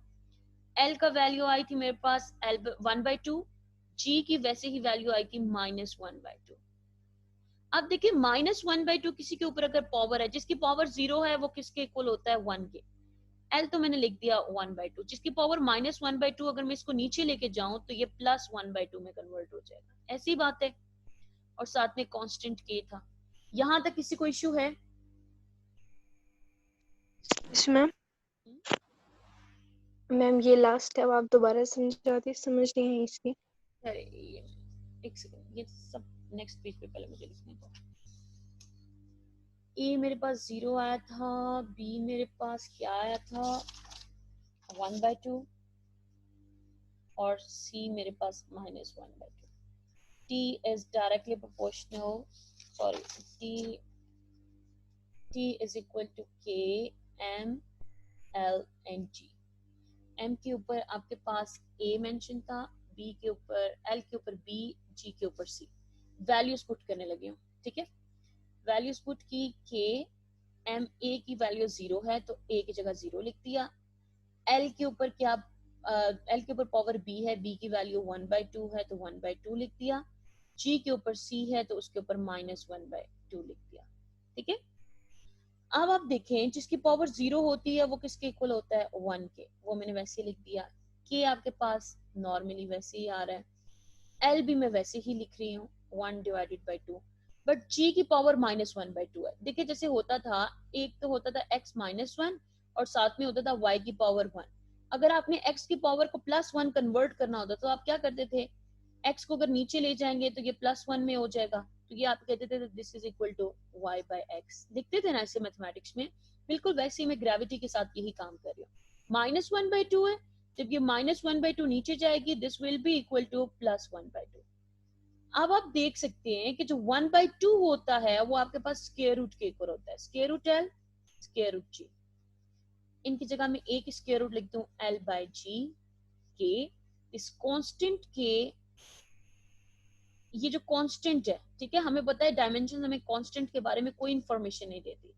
l का वैल्यू आई थी मेरे पास l 1/2, g की वैसे ही वैल्यू आई थी माइनस 1/2। अब देखिए माइनस 1/2 किसी के ऊपर अगर पावर है, जिसकी पावर 0 है वो किसके इक्वल होता है, 1 के। l तो मैंने लिख दिया 1/2, जिसकी पावर माइनस 1/2 अगर मैं इसको नीचे लेके जाऊं तो ये प्लस 1/2 में कन्वर्ट हो जाएगा। ऐसी बात है, और साथ में कांस्टेंट k था। यहां तक किसी को इश्यू है?
Yes ma'am. मैम ये लास्ट है, अब आप दोबारा समझाती, समझ नहीं आई इसकी।
अरे एक सेकंड, ये सब नेक्स्ट पेज पे पहले मुझे लिखने दो। ए मेरे पास 0 आया था, बी मेरे पास क्या आया था 1/2, और सी मेरे पास -1/2। T is directly proportional, sorry, T is equal to K M L and G। M के ऊपर आपके पास A मेंशन था, B के ऊपर, L के ऊपर B, G के ऊपर C। वैल्यूज पुट करने लगी हूँ, ठीक है। वैल्यूज पुट की, K M A की वैल्यू 0 है तो A की जगह 0 लिख दिया। L के ऊपर क्या, L के ऊपर पावर B है, B की वैल्यू 1/2 है तो 1/2 लिख दिया। G के ऊपर C है तो उसके ऊपर -1/2 लिख दिया, ठीक है। अब आप देखें जिसकी पावर 0 होती है वो किसके इक्वल होता है 1 के, वो मैंने वैसे लिख दिया। K आपके पास नॉर्मली वैसे ही आ रहा है, L भी मैं वैसे ही लिख रही हूँ 1/2, बट G की पावर -1/2 है। देखिए जैसे होता था, एक तो होता था x -1 और साथ में होता था y की पावर 1। अगर आपने x की पावर को +1 कन्वर्ट करना होता तो आप क्या करते थे, x को अगर नीचे ले जाएंगे तो ये +1 में हो जाएगा, तो ये आप कहते थे this is equal to y/x, लिखते थे ना ऐसे मैथमेटिक्स में। बिल्कुल वैसे ही मैं ग्रेविटी के साथ यही काम कर रही हूँ। -1/2 है, जब ये -1/2 नीचे जाएगी this will be equal to +1/2। अब आप देख सकते हैं कि जो 1/2 होता है वो आपके पास स्क्वायर रूट के ऊपर होता है, square root L, square root G। इनकी जगह में एक स्क्वायर रूट लिख दूं L/G के, इस कांस्टेंट के, ये जो कांस्टेंट है, ठीक है, हमें पता है डायमेंशन हमें कांस्टेंट के बारे में कोई इंफॉर्मेशन नहीं देती,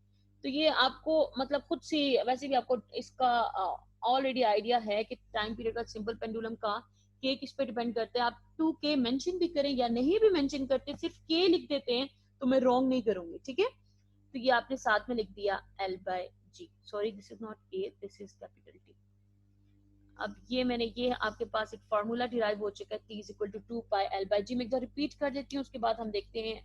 तो ये आपको मतलब खुद से, वैसे भी आपको इसका ऑलरेडी आइडिया है कि टाइम पीरियड का सिंपल पेंडुलम का के किस पे डिपेंड करते हैं। आप 2K मेंशन भी करें या नहीं भी मेंशन करते, सिर्फ K लिख देते हैं तो मैं रॉन्ग नहीं करूंगी, ठीक है। तो ये आपने साथ में लिख दिया L/G, sorry this is not A, this is capital T। अब ये मैंने, ये आपके पास एक फार्मूला डिराइव हो चुका है, T is equal to 2π/L/G। मैं एक बार रिपीट कर देती हूँ, उसके बाद हम देखते हैं।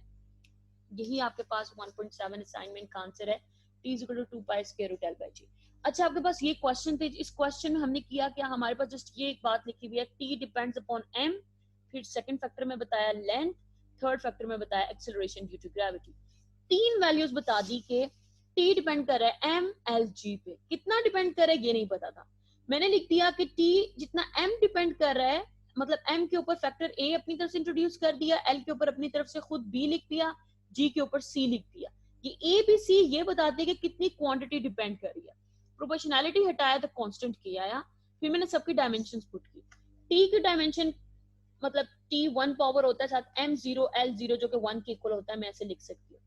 यही आपके पास 1.7 असाइनमेंट का आंसर है, T is equal to 2π√L/G। अच्छा आपके पास ये क्वेश्चन थे, इस क्वेश्चन में हमने किया क्या, हमारे पास जस्ट ये एक बात लिखी हुई है, T डिपेंड्स अपॉन M, फिर सेकंड फैक्टर में बताया लेंथ, थर्ड फैक्टर में बताया एक्सेलरेशन ड्यू टू ग्रेविटी। तीन वैल्यूज बता दी कि T डिपेंड कर रहा है M L G पे, कितना डिपेंड कर रहा है ये नहीं पता था। मैंने लिख दिया कि T जितना M डिपेंड कर रहा है, मतलब M के ऊपर फैक्टर A अपनी तरफ से इंट्रोड्यूस कर दिया, L के ऊपर अपनी तरफ से खुद B लिख दिया, G के ऊपर C लिख दिया। ये A B C ये बताते हैं कि कितनी क्वांटिटी डिपेंड कर रही है। प्रोपोर्शनैलिटी हटाया तो कांस्टेंट K आया, फिर मैंने सबकी डायमेंशंस पुट की। T की डायमेंशन मतलब T 1 पावर होता है, साथ M0 L0 जो कि 1 के इक्वल होता है, मैं ऐसे लिख सकती हूँ।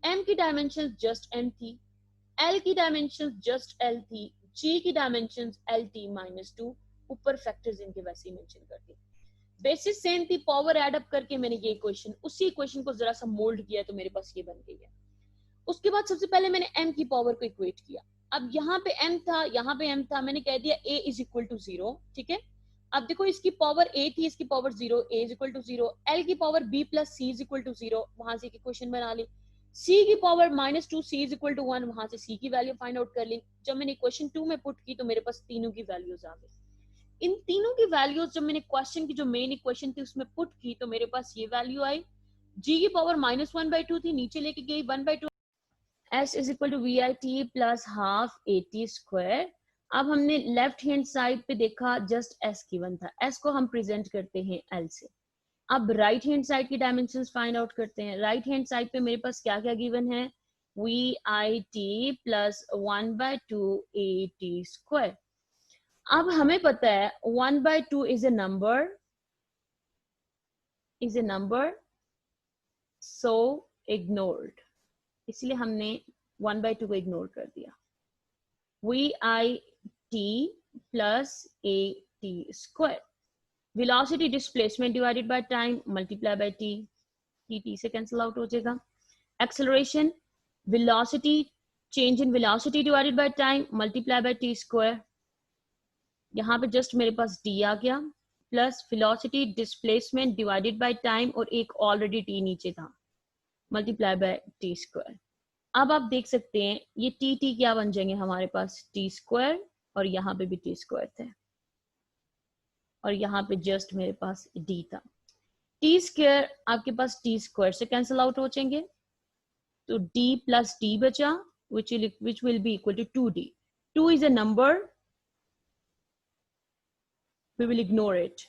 M की डायमेंशन जस्ट M थी, L की डायमेंशन जस्ट L थी, G की डायमेंशन LT-2, ऊपर फैक्टर्स इनके वैसे ही मेंशन कर दिए। बेसिस सेम थी, पावर ऐड अप करके मैंने ये इक्वेशन, उसी इक्वेशन को जरा सा मोल्ड किया तो मेरे पास ये बन गई है। उसके बाद सबसे पहले मैंने M की पावर को इक्वेट किया। अब यहाँ पे M था, यहाँ पे M था, मैंने कह दिया A इज इक्वल टू 0, ठीक है। अब देखो इसकी पावर A थी, इसकी power 0, A is equal to 0, L की power B plus C is equal to 0, वहां से एक इक्वेशन बना ली। C की power -2, C is equal to 1, वहां से C की वैल्यू फाइंड आउट कर ली। जब मैंने इक्वेशन 2 में पुट की तो मेरे पास तीनों की वैल्यूज आ गई। इन तीनों की वैल्यूज जब मैंने क्वेश्चन की जो मेन इक्वेशन थी उसमें पुट की तो मेरे पास ये वैल्यू आई। G की पावर -1/2 थी, नीचे लेके गई 1/2। S is equal to VIT plus half AT square. अब हमने लेफ्ट हैंड साइड पे देखा जस्ट S गिवन था, S को हम प्रेजेंट करते हैं L से। अब राइट हैंड साइड की डायमेंशंस फाइंड आउट करते हैं। राइट हैंड साइड पे मेरे पास क्या क्या गिवन है, VIT प्लस 1/2 AT स्क्वायर। अब हमें पता है 1/2 is a number so ignored, इसलिए हमने 1/2 को इग्नोर कर दिया। VIT plus AT square, velocity displacement divided by time multiply by T, T से कैंसिल आउट हो जाएगा। Acceleration, velocity change in velocity divided by time multiply by T square, यहाँ पे जस्ट मेरे पास D आ गया, plus velocity displacement divided by time और एक already T नीचे था, मल्टीप्लाई बाय T स्क्वायर। अब आप देख सकते हैं ये T क्या बन जाएंगे हमारे पास, T स्क्वायर और यहाँ पे भी टी स्क्वायर थे और यहाँ पे जस्ट मेरे पास डी था। टी स्क्वायर आपके पास टी स्क्वायर से कैंसिल आउट हो जाएंगे, तो d प्लस d बचा which will be equal to 2d. 2 is a number, we will ignore it.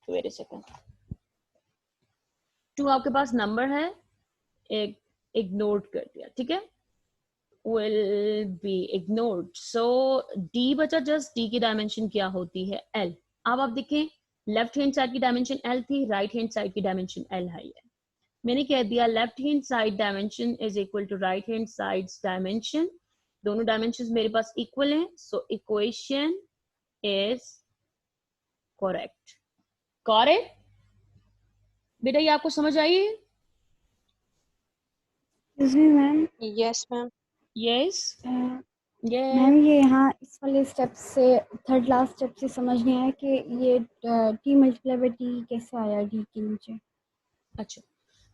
Wait a second. 2 आपके पास नंबर है, एक इग्नोर्ड कर दिया, ठीक है, will be ignored. So d बचा, जस्ट d की डायमेंशन क्या होती है l. अब आप देखें लेफ्ट हैंड साइड की डायमेंशन l थी, राइट हैंड साइड की डायमेंशन l है। मैंने कह दिया left hand side dimension is equal to right hand side dimension, दोनों डायमेंशंस मेरे पास इक्वल हैं, so equation is correct. Correct बेटा, ये आपको समझ आई है?
Ma'am
yes ma'am.
Yes
ma'am ये यहाँ इस वाले स्टेप से थर्ड लास्ट स्टेप से समझ नहीं आया कि ये टी मल्टीप्लाई बाई टी कैसे आया डी के नीचे।
अच्छा,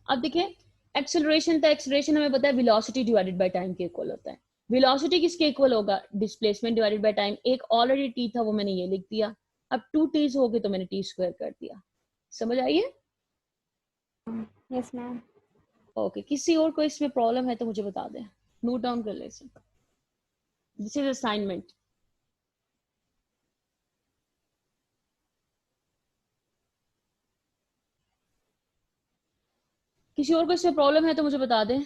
अब देखिए एक्सेलरेशन था, एक्सेलरेशन हमें पता है वेलोसिटी डिवाइडेड बाय टाइम के इक्वल होता है। वेलोसिटी किसके इक्वल होगा? Displacement divided by time. एक ऑलरेडी टी था वो मैंने ये लिख दिया, अब 2 टीज हो गए तो मैंने टी स्क्वायर कर दिया। समझ आई है?
Yes ma'am.
ओके, किसी और को इसमें प्रॉब्लम है तो मुझे बता दें, नोट डाउन कर ले इसे। This is assignment. किसी और को इसमें प्रॉब्लम है तो मुझे बता दें।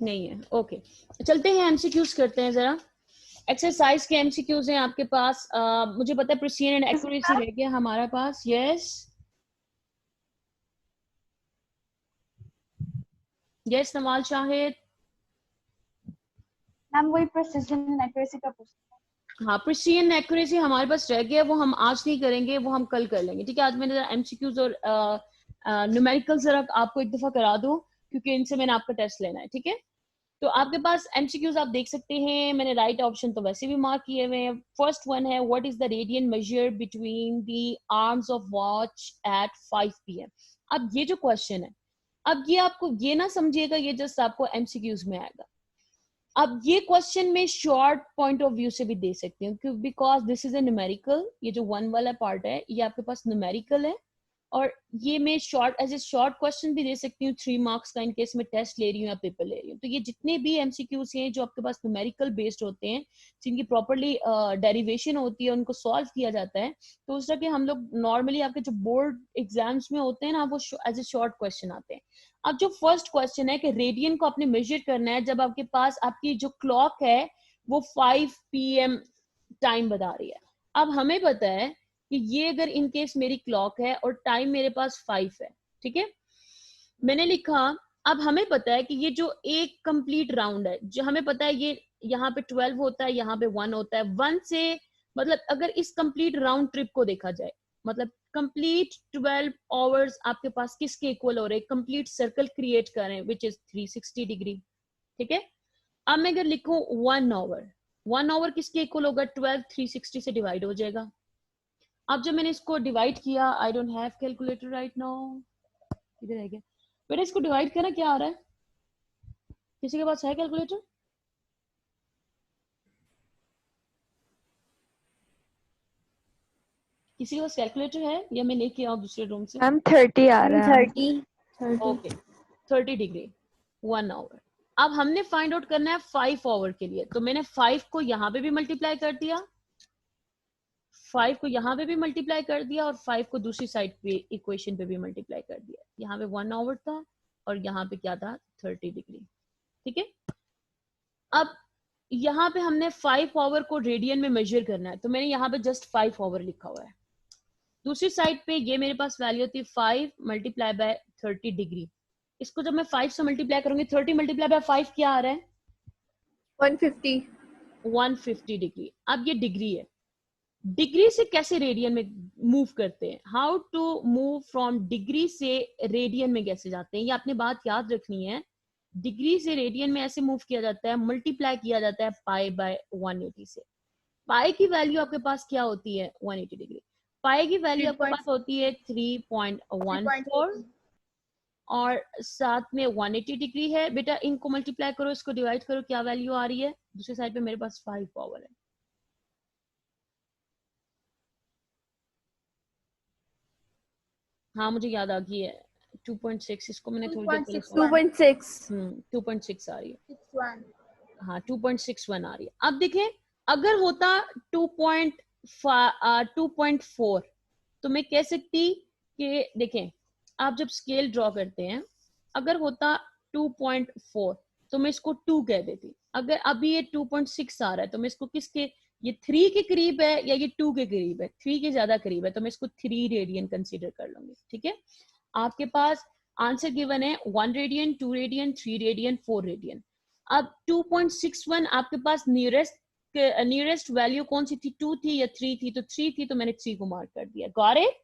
नहीं है, ओके चलते हैं एमसीक्यूज करते हैं जरा। एक्सरसाइज के एमसीक्यूज हैं आपके पास। मुझे पता है प्रिसीजन एंड एक्यूरेसी रह गया हमारे पास। Yes yes Nawal Shahid.
Ma'am वही प्रिसिजन एंड एक्यूरेसी का पूछना।
हाँ, प्रिसीजन एक्यूरेसी हमारे पास रह गया, वो हम आज नहीं करेंगे, वो हम कल कर लेंगे, ठीक है। आज मैंने जरा एमसीक्यूज और न्यूमेरिकल जरा आपको एक दफा करा दूं क्योंकि इनसे मैंने आपका टेस्ट लेना है, ठीक है। तो आपके पास एमसीक्यूज आप देख सकते हैं, मैंने राइट ऑप्शन तो वैसे भी मार्क किए हुए हैं। फर्स्ट वन है what is the radian measure between the arms of watch at 5 PM। अब ये जो क्वेश्चन है, अब ये आपको ये ना समझिएगा ये जस्ट आपको एमसीक्यूज में आएगा। अब ये क्वेश्चन में शॉर्ट पॉइंट ऑफ व्यू से भी दे सकती हूँ because this is a numerical. ये जो 1 वाला पार्ट है ये आपके पास न्यूमेरिकल है और ये मैं short as a short question भी दे सकती हूँ 3 मार्क्स का, इन केस में टेस्ट ले रही हूँ या पेपर ले रही हूँ। तो ये जितने भी एमसीक्यूज हैं जो आपके पास न्यूमेरिकल बेस्ड होते हैं, जिनकी प्रॉपर्ली डेरिवेशन होती है, उनको सॉल्व किया जाता है, तो उस तरह के हम लोग नॉर्मली आपके जो बोर्ड एग्जाम्स में होते हैं ना, वो एज ए शॉर्ट क्वेश्चन आते हैं। अब जो फर्स्ट क्वेश्चन है कि रेडियन को आपने मेजर करना है जब आपके पास आपकी जो क्लॉक है वो 5 PM टाइम बता रही है। अब हमें पता है कि ये अगर इन केस मेरी क्लॉक है और टाइम मेरे पास 5 है, ठीक है, मैंने लिखा। अब हमें पता है कि ये जो एक कंप्लीट राउंड है, जो हमें पता है ये यहाँ पे 12 होता है, यहाँ पे 1 होता है। 1 से मतलब अगर इस कंप्लीट राउंड ट्रिप को देखा जाए, मतलब कंप्लीट 12 आवर्स आपके पास किसके इक्वल हो रहे हैं? कंप्लीट सर्कल क्रिएट करें विच इज 360 डिग्री, ठीक है। अब मैं अगर लिखूं 1 आवर, 1 आवर किसके इक्वल होगा? 12 360 से डिवाइड हो जाएगा। अब जब मैंने इसको डिवाइड किया, I don't have calculator right now, किधर रह गया बेटा? इसको डिवाइड करना क्या आ रहा है? किसी के पास है कैलकुलेटर? किसी के पास कैलकुलेटर है या मैं लेके आऊं दूसरे रूम से?
मैम 30 आ रहा है।
30
ओके 30 डिग्री 1 आवर। अब हमने फाइंड आउट करना है 5 आवर के लिए, तो मैंने 5 को यहाँ पे भी मल्टीप्लाई कर दिया, 5 को यहाँ पे भी मल्टीप्लाई कर दिया और 5 को दूसरी साइड पे इक्वेशन पे भी मल्टीप्लाई कर दिया। यहाँ पे 1 आवर था और यहाँ पे क्या था? 30 डिग्री, ठीक है। अब यहाँ पे हमने 5 आवर को रेडियन में मेजर करना है, तो मैंने यहाँ पे जस्ट 5 आवर लिखा हुआ है। दूसरी साइड पे ये मेरे पास वैल्यू होती है 5 मल्टीप्लाई बाय 30 डिग्री। इसको जब मैं 5 से मल्टीप्लाई करूंगी, 30 मल्टीप्लाई बाय 5 क्या आ रहा है? 150 डिग्री। अब ये डिग्री है, डिग्री से कैसे रेडियन में मूव करते हैं? How to move from degree से रेडियन में कैसे जाते हैं, ये आपने बात याद रखनी है। डिग्री से रेडियन में ऐसे मूव किया जाता है, मल्टीप्लाई किया जाता है पाई बाय 180 से। पाई की वैल्यू आपके पास क्या होती है? 180 डिग्री। पाई की वैल्यू आपके पास होती है 3.14 और साथ में 180 डिग्री है। बेटा इनको मल्टीप्लाई करो, इसको डिवाइड करो, क्या वैल्यू आ रही है? दूसरी साइड पे मेरे पास 5 पावर है। हाँ मुझे याद आ गई है 2.6, इसको मैंने थोड़ी देर पहले
2.6
2.6 आ रही है। हाँ 2.61 आ रही है। अब देखें अगर होता 2.4 तो मैं कह सकती कि देखें आप जब स्केल ड्रॉ करते हैं, अगर होता 2.4 तो मैं इसको 2 कह देती। अगर अभी ये 2.6 आ रहा है तो मैं इसको किसके, ये 3 के करीब है या ये 2 के करीब है? 3 के ज्यादा करीब है तो मैं इसको 3 रेडियन कंसीडर कर लूंगी। ठीक है, आपके पास आंसर गिवन है 1 रेडियन, 2 रेडियन, 3 रेडियन, 4 रेडियन। अब 2.61 आपके पास नियरेस्ट वैल्यू कौन सी थी? 2 थी या 3 थी? तो 3 थी तो मैंने 3 को मार्क कर दिया। Got it?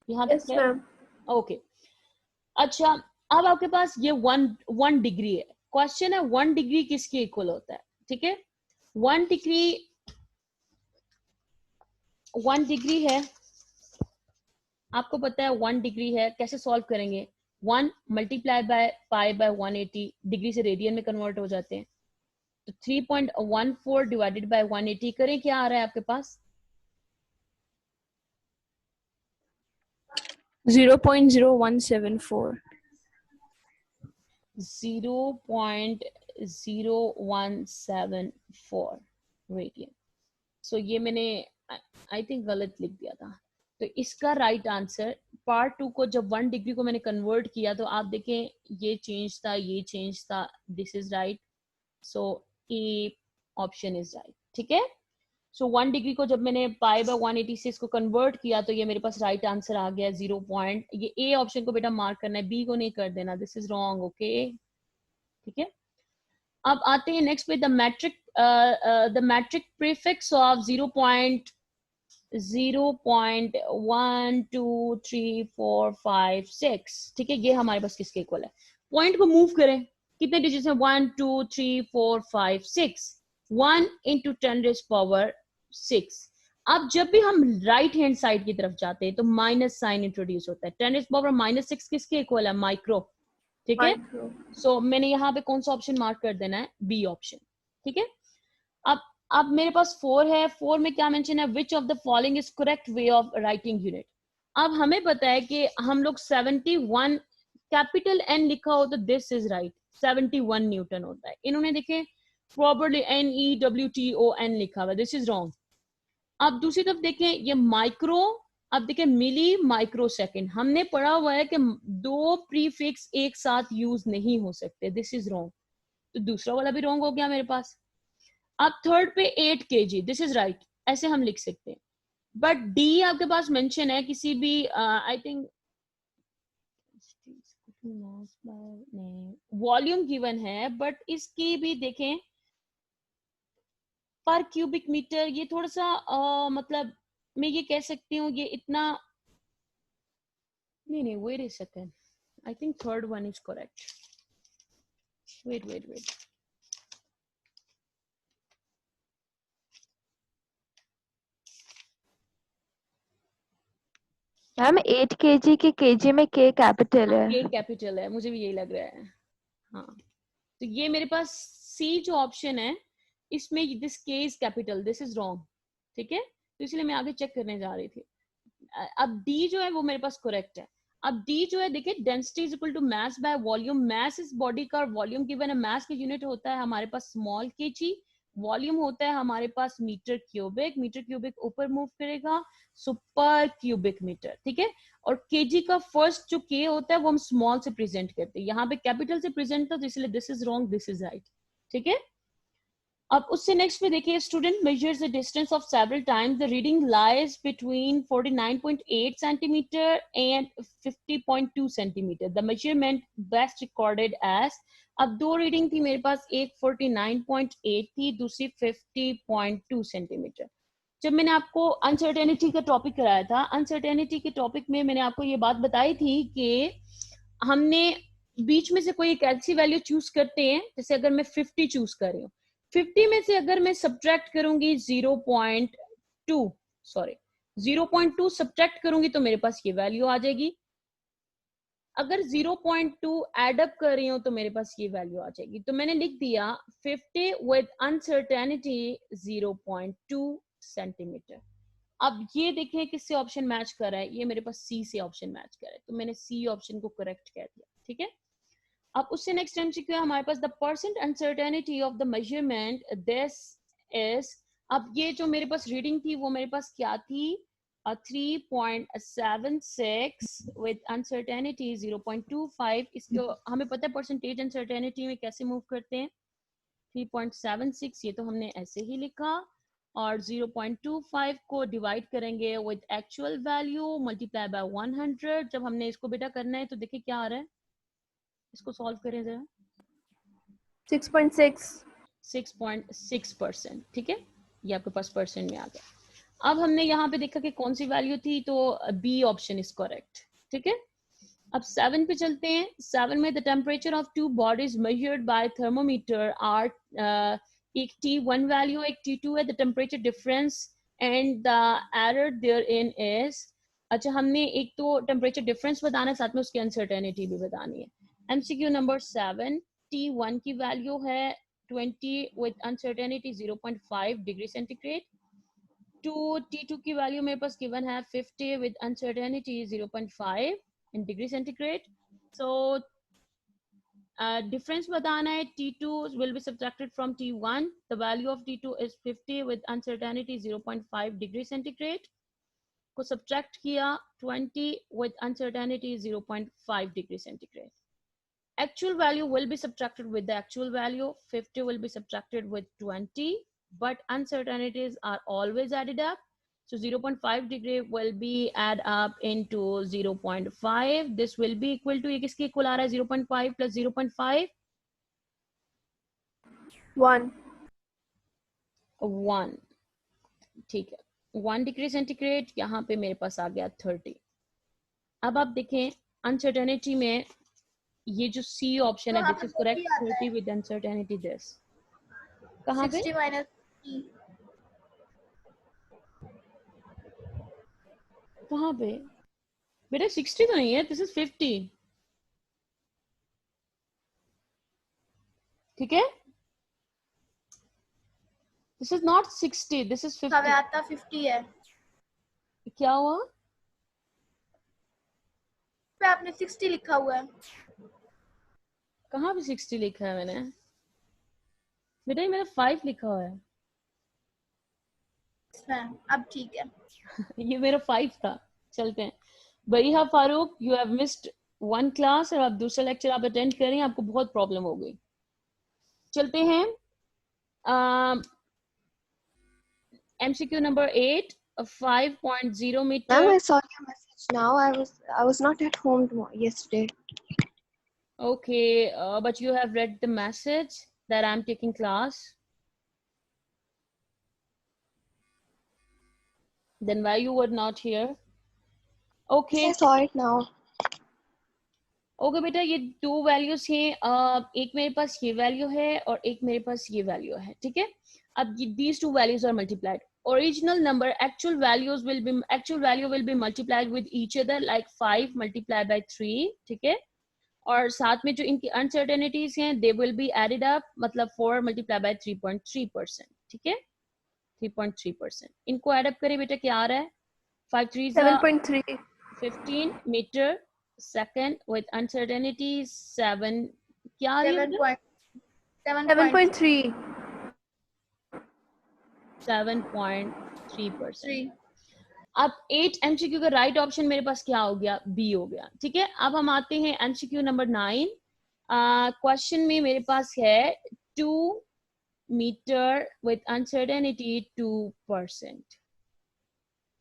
यहाँ तक है? ओके अच्छा, अब आपके पास ये 1 डिग्री है। क्वेश्चन है 1 डिग्री किसके इक्वल होता है? ठीक है, 1 डिग्री है, आपको पता है 1 डिग्री है, कैसे सॉल्व करेंगे? 1 multiply by pi by 180, degree से रेडियन में कन्वर्ट हो जाते हैं, तो 3.14 डिवाइडेड बाय 180 करें, क्या आ रहा है आपके पास?
0.0174
0.0174 रेडियन। सो ये मैंने आई थिंक गलत लिख दिया था, तो इसका राइट आंसर पार्ट 2 को जब 1 डिग्री को मैंने कन्वर्ट किया तो आप देखें ये चेंज था, ये चेंज था, this is right, so A option is right. ठीक है, सो 1 डिग्री को जब मैंने पाई बाय 180 से इसको कन्वर्ट किया तो ये मेरे पास राइट आंसर आ गया 0 पॉइंट। ये ए ऑप्शन को बेटा मार्क करना है, बी को नहीं कर देना, दिस इज रॉन्ग। ओके ठीक है, अब आते हैं नेक्स्ट पे, द मैट्रिक प्रीफिक्स ऑफ 0.12345 6। ठीक है, ये हमारे पास किसके इक्वल है? पॉइंट को मूव करें, कितने डिजिट्स हैं? 1 2 3 4 5 6, 1 into 10⁻⁶। अब जब भी हम राइट हैंड साइड की तरफ जाते हैं तो माइनस साइन इंट्रोड्यूस होता है। 10⁻⁻6 किसके इक्वल है? माइक्रो। ठीक है, सो मैंने यहाँ पे कौन सा ऑप्शन मार्क कर देना है? B option. ठीक है, अब मेरे पास 4 है, 4 में क्या मेंशन है? Which of the following is correct way of writing unit. अब हमें पता है कि हम लोग 71 कैपिटल एन लिखा हो तो दिस इज राइट, 71 न्यूटन होता है। इन्होंने देखे प्रॉपर्ली NEWTON लिखा हुआ, दिस इज रॉन्ग। अब दूसरी तरफ देखें ये माइक्रो, अब देखें मिली माइक्रो सेकेंड, हमने पढ़ा हुआ है कि 2 प्रीफिक्स एक साथ यूज नहीं हो सकते, दिस इज रॉन्ग, तो दूसरा वाला भी रॉन्ग हो गया मेरे पास। अब थर्ड पे 8 kg, दिस इज राइट, ऐसे हम लिख सकते हैं। बट डी आपके पास मेंशन है किसी भी आई थिंक वॉल्यूम गिवन है, बट इसकी भी देखें पर क्यूबिक मीटर, ये थोड़ा सा मतलब मैं ये कह सकती हूँ ये इतना नहीं, wait a second, I think third one is correct. Wait
ma'am 8 kg के kg में k कैपिटल है।
के कैपिटल है, मुझे भी यही लग रहा है। हाँ, तो ये मेरे पास सी जो ऑप्शन है इसमें दिस के is capital, this is wrong. ठीक है, तो इसलिए मैं आगे चेक करने जा रही थी। अब डी जो है वो मेरे पास करेक्ट है। अब डी जो है देखिए, density is equal to mass by volume, mass इस बॉडी का, वॉल्यूम गिवन है, मास का यूनिट होता है हमारे पास स्मॉल केजी, वॉल्यूम होता है हमारे पास मीटर क्यूबिक, मीटर क्यूबिक ऊपर मूव करेगा सुपर क्यूबिक मीटर। ठीक है, और केजी का फर्स्ट जो के होता है वो हम स्मॉल से प्रेजेंट करते हैं, यहाँ पे कैपिटल से प्रेजेंट था तो इसलिए this is wrong, this is right. ठीक है, अब उससे नेक्स्ट में देखिए, student measures the distance of several times, the reading lies between 49.8 centimetre and 50.2 centimetre, the measurement best recorded as. अब 2 रीडिंग थी मेरे पास, एक 49.8 थी, दूसरी 50.2 सेंटीमीटर। जब मैंने आपको अनसर्टेनिटी का टॉपिक कराया था, अनसर्टेनिटी के टॉपिक में मैंने आपको ये बात बताई थी कि हमने बीच में से कोई एक ऐसी वैल्यू चूज करते हैं, जैसे अगर मैं 50 चूज कर रही हूँ, 50 में से अगर मैं सब्ट्रैक्ट करूंगी 0.2 सॉरी 0.2 सब्ट्रैक्ट करूंगी तो मेरे पास ये वैल्यू आ जाएगी। अगर 0.2 एड अप कर रही हूँ तो मेरे पास ये वैल्यू आ जाएगी। तो मैंने लिख दिया 50 विद अनसर्टेनिटी 0.2 सेंटीमीटर। अब ये देखें किससे ऑप्शन मैच कर रहा है, ये मेरे पास सी से ऑप्शन मैच कर रहा है, तो मैंने सी ऑप्शन को करेक्ट कह दिया। ठीक है, अब उससे नेक्स्ट एमसीक्यू है हमारे पास, the percent uncertainty of the measurement this is. अब ये जो मेरे पास रीडिंग थी वो मेरे पास क्या थी, 3.76 with uncertainty 0.25। इसको हमें पता है परसेंटेज अनसर्टेनिटी में कैसे मूव करते हैं, 3.76 ये तो हमने ऐसे ही लिखा, और 0.25 को डिवाइड करेंगे with actual value multiply by 100। जब हमने इसको बेटा करना है तो देखिए क्या आ रहा है, इसको सॉल्व करें जरा। 6.6%। ठीक है, ये आपके पास परसेंट में आ गया। अब हमने यहाँ पे देखा कि कौन सी वैल्यू थी, तो बी ऑप्शन इज करेक्ट। ठीक है, अब 7 पे चलते हैं। 7 में the temperature of two bodies measured by thermometer are, एक T1 वैल्यू एक T2 है, the temperature difference and the error there in is. अच्छा, हमने एक तो टेम्परेचर डिफरेंस बताना है, साथ में उसकी अनसर्टेनिटी भी बतानी है। एमसीक्यू नंबर 7, T1 की वैल्यू है 20 with uncertainty 0.5 degree centigrade. T2 की वैल्यू मेरे पास गिवन है 50 with uncertainty 0.5 in degree centigrade. So difference बताना है, T2 will be subtracted from T1. The value of T2 is 50 with uncertainty 0.5 degree centigrade. को subtract किया 20 with uncertainty 0.5 degree centigrade. Actual value will be subtracted with the actual value. 50 will be subtracted with 20, but uncertainties are always added up. So 0.5 degree will be add up into 0.5. This will be equal to, ये किसके equal आ रहा है, 0.5 plus 0.5
1
1। ठीक है, 1 degree centigrade, यहाँ पे मेरे पास आ गया 30। अब आप देखें अनसर्टेनिटी में ये जो सी ऑप्शन है, this is correct, 30 with uncertainty this. कहाँ पे
60 minus 30
कहाँ पे बेटा, 60 तो नहीं है, दिस इज 50। ठीक है, this is not 60, this is 50।
हमें आता 50 है,
क्या हुआ,
पे आपने 60 लिखा हुआ है।
कहाँ पे 60 लिखा है मैंने बेटा, ये मेरा 5 लिखा हुआ है।
अब ठीक है।
ये मेरा 5 था। चलते हैं। Bariha Farooq, you have missed 1 class, और आप दूसरा लेक्चर आप अटेंड करें, आपको बहुत प्रॉब्लम हो गई। चलते हैं MCQ number 8, 5.0 meter.
Ma'am, I saw your message now. I was not at home yesterday.
Okay, but you have read the message that I'm taking class. Then why you were not here? Okay.
I saw it now.
Okay बेटा, ये 2 values हैं, एक मेरे पास ये value है और एक मेरे पास ये वैल्यू है। ठीक है, अब these 2 values are multiplied. Original number, actual value will be multiplied with each other like 5 multiplied by 3. ठीक है, और साथ में जो इनकी अनसर्टेनिटीज हैं they will be added up, मतलब 4 multiplied by 3.3%. ठीक है, 3.3%। इनको एड अप करें बेटा, क्या आ रहा है, 5 3
7.3
15 मीटर सेकंड with uncertainty 7, क्या आ रही है,
7.3
7.3%। अब 8 MCQ का राइट ऑप्शन मेरे पास क्या हो गया, बी हो गया। ठीक है, अब हम आते हैं MCQ नंबर 9। क्वेश्चन में मेरे पास है 2 मीटर विद अनसर्टेनिटी 2%।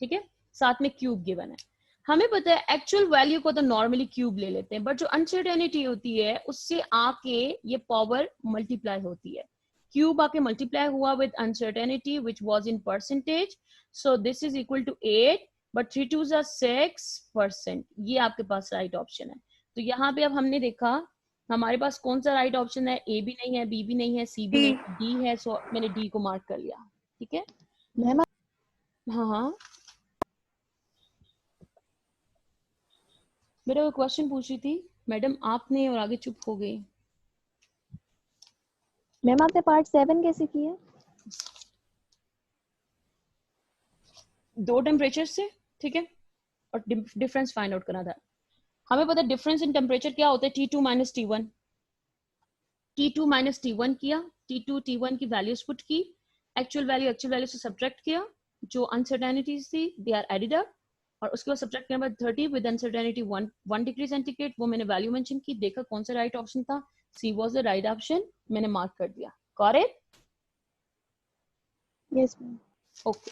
ठीक है, साथ में क्यूब गिवन है। हमें पता है एक्चुअल वैल्यू को तो नॉर्मली क्यूब ले लेते हैं, बट जो अनसर्टेनिटी होती है उससे आके ये पावर मल्टीप्लाई होती है। क्यूब आके मल्टीप्लाई हुआ with uncertainty which was in percentage, so this is equal to 8, but 3 2 6%। ये आपके पास राइट ऑप्शन है। तो यहाँ पे अब हमने देखा हमारे पास कौन सा राइट ऑप्शन है, ए भी नहीं है, बी भी नहीं है, सी भी नहीं है, डी है। सो मैंने डी को मार्क कर लिया। ठीक है
मैम,
हाँ हाँ मेरा वो क्वेश्चन पूछ रही थी मैडम आपने, और आगे चुप हो गई।
मैम आपने पार्ट 7 कैसे किया?
2 टेम्परेचर से, ठीक है, और डिफरेंस फाइंड आउट करना था। हमें पता है डिफरेंस इन टेम्परेचर क्या होता है, T2 minus T1। T2 minus T1 किया, T2 T1 की वैल्यूज पुट की, एक्चुअल वैल्यू से सब्ट्रैक्ट किया, जो अनसर्टेनिटीज थी दे आर एडेड अप, और उसके बाद सब्ट्रैक्ट करने बाद 30 विद अनसर्टेनिटी 1 डिग्री सेंटीग्रेड, वो मैंने वैल्यू मेंशन की, देखा कौन सा राइट ऑप्शन था, she was the right option, मैंने मार्क कर दिया। करेक्ट?
Yes ma'am.
ओके,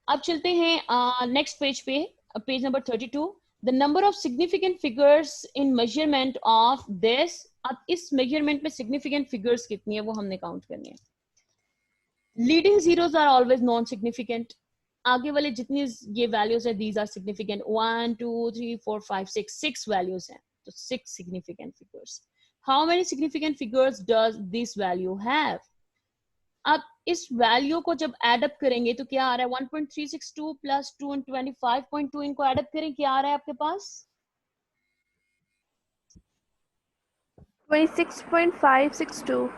अब चलते हैं नेक्स्ट पेज पे, page number 32। The number of significant figures in measurement of this. अब इस मेजरमेंट में सिग्निफिकेंट फिगर्स कितनी है वो हमने काउंट करनी है। Leading zeros are always non significant, आगे वाले जितनी ये वैल्यूज है दीज आर सिग्निफिकेंट, 1 2 3 4 5 6 वैल्यूज हैं, तो 6 significant figures. How many significant figures does this value have? अब इस वैल्यू को जब एड अप करेंगे तो क्या आ रहा है, 1.362 प्लस 225.2, इनको एड अप करें, क्या आ रहा है आपके पास?
26.562.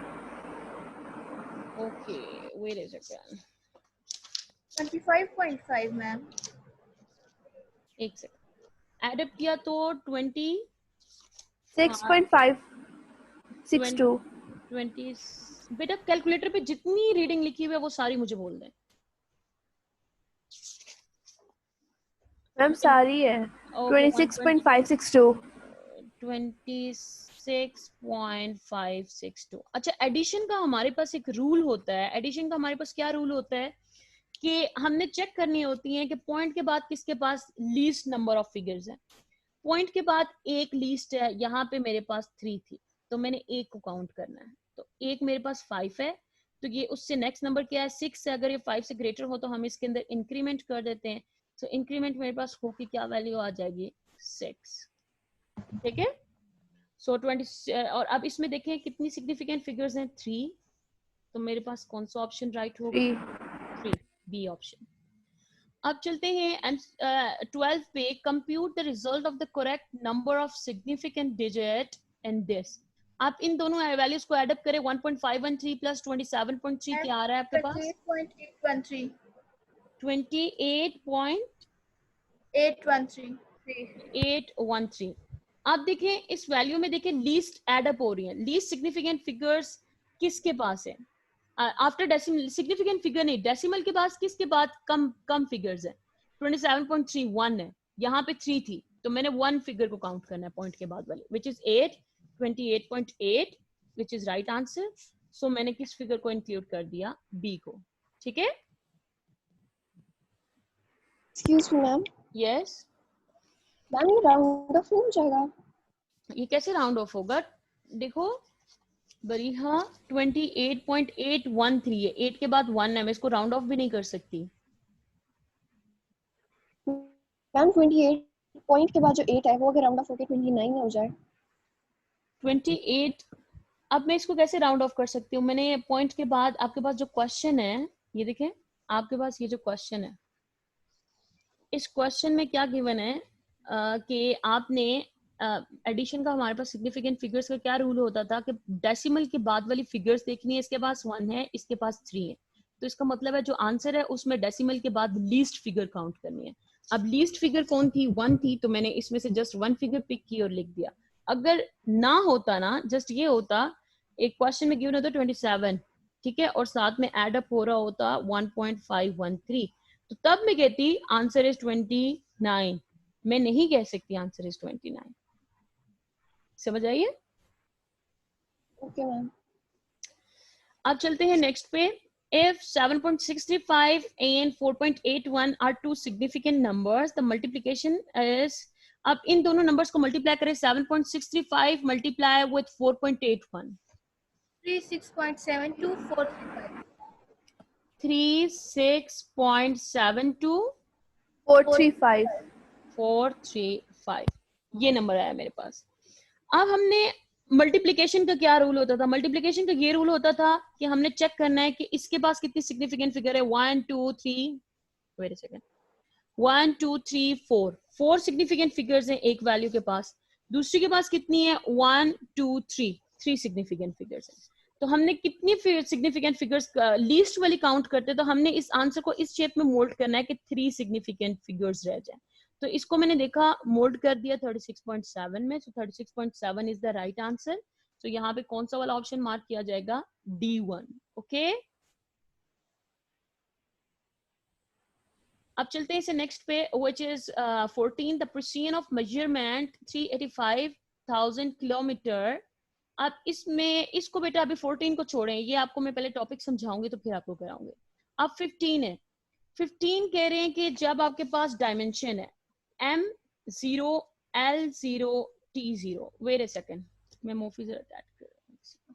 Okay, wait a second,
25.5 ma'am.
एक सेकंड, एड अप किया तो
6.562.
20। बेटा कैलकुलेटर पे जितनी रीडिंग लिखी हुई है वो सारी मुझे बोल दें।
मैम सारी है।
ओके,
26.562.
26.562। अच्छा, एडिशन का हमारे पास एक रूल होता है। एडिशन का हमारे पास क्या रूल होता है कि हमने चेक करनी होती है कि पॉइंट के बाद किसके पास लीस्ट नंबर ऑफ फिगर्स है। पॉइंट के बाद एक लीस्ट है, यहाँ पे मेरे पास 3 थी तो मैंने एक को काउंट करना है, तो एक मेरे पास 5 है, तो ये उससे नेक्स्ट नंबर क्या है, 6 है। अगर ये 5 से ग्रेटर हो तो हम इसके अंदर इंक्रीमेंट कर देते हैं, तो इंक्रीमेंट मेरे पास हो कि क्या वैल्यू आ जाएगी, 6। ठीक है, सो 20। और अब इसमें देखें कितनी सिग्निफिकेंट फिगर्स हैं, 3, तो मेरे पास कौन सा ऑप्शन राइट होगा, 3, बी ऑप्शन। अब चलते हैं 12 पे, compute the result of the correct number of significant digit in this. आप इन दोनों वैल्यूज को एडअप करें, 1.513 प्लस 27.3 क्या आ रहा है आपके पास,
28.813.
28.813। आप देखें इस वैल्यू में, देखें लीस्ट एडअप हो रही है, लीस्ट सिग्निफिकेंट फिगर्स किसके पास है आफ्टर डेसिमल, सिग्निफिकेंट फिगर नहीं, डेसिमल के पास किसके बाद कम फिगर्स है, 27.31 है, यहाँ पे 3 थी तो मैंने 1 फिगर को काउंट करना है पॉइंट के बाद वाले, which is 8, 28.8 which is right answer. So मैंने किस फिगर को इंक्लूड कर दिया, बी को। ठीक है,
excuse me ma'am.
Yes,
ma'am ये राउंड ऑफ नहीं हो जाएगा?
ये कैसे राउंड ऑफ होगा, देखो बरीहा 28.813 है, 8 के बाद 1 है, मैं इसको राउंड ऑफ भी नहीं कर सकती।
मैम 28 पॉइंट के बाद जो 8 है वो अगर राउंड ऑफ होके 29 हो जाए,
28, अब मैं इसको कैसे राउंड ऑफ कर सकती हूँ, मैंने पॉइंट के बाद आपके पास जो क्वेश्चन है, ये देखें आपके पास ये जो क्वेश्चन है, इस क्वेश्चन में क्या गिवन है कि आपने एडिशन का हमारे पास सिग्निफिकेंट फिगर्स का क्या रूल होता था कि डेसिमल के बाद वाली फिगर्स देखनी है, इसके पास 1 है, इसके पास 3 है, तो इसका मतलब है जो आंसर है उसमें डेसिमल के बाद लीस्ट फिगर काउंट करनी है। अब लीस्ट फिगर कौन थी, 1 थी, तो मैंने इसमें से जस्ट 1 फिगर पिक की और लिख दिया। अगर ना होता ना, जस्ट ये होता, एक क्वेश्चन में गिवन होता 27, ठीक है, और साथ में एड अप हो रहा होता 1.513, तो तब मैं कहती आंसर इज 29, मैं नहीं कह सकती आंसर इज 29। समझ आइए?
Okay ma'am.
अब चलते हैं नेक्स्ट पे। If 7.65 and 4.81 are two significant numbers, the multiplication is, अब इन दोनों नंबर्स को मल्टीप्लाई करें, 7.635 मल्टीप्लाई विथ 4.81,
36.72 435.
36.72
435.
435, ये नंबर आया मेरे पास। अब हमने मल्टीप्लिकेशन का क्या रूल होता था, मल्टीप्लिकेशन का ये रूल होता था कि हमने चेक करना है कि इसके पास कितनी सिग्निफिकेंट फिगर है, 1 2 3, wait a second, 1 2 3 4 4 significant figures हैं एक वैल्यू के पास, दूसरी के पास कितनी है 1 2 3 सिग्निफिकेंट फिगर्स हैं। तो हमने कितनी सिग्निफिकेंट फिगर्स लीस्ट वाली काउंट करते, तो हमने इस आंसर को इस शेप में मोल्ड करना है कि 3 सिग्निफिकेंट फिगर्स रह जाए। तो इसको मैंने देखा मोल्ड कर दिया 36.7 में, so 36.7 is the right answer. तो यहाँ पे कौन सा वाला ऑप्शन मार्क किया जाएगा, D1। ओके, अब चलते हैं इसे नेक्स्ट पे, which is 14 the precision of measurement 385,000 kilometre. अब इसमें इसको बेटा अभी 14 को छोड़ें, ये आपको मैं पहले टॉपिक समझाऊंगी तो फिर आपको कराऊंगी। अब 15 है, 15 कह रहे हैं कि जब आपके पास डायमेंशन है M0 L0 T0, wait a second मैं मोफी जरा अटैच कर रहा हूं।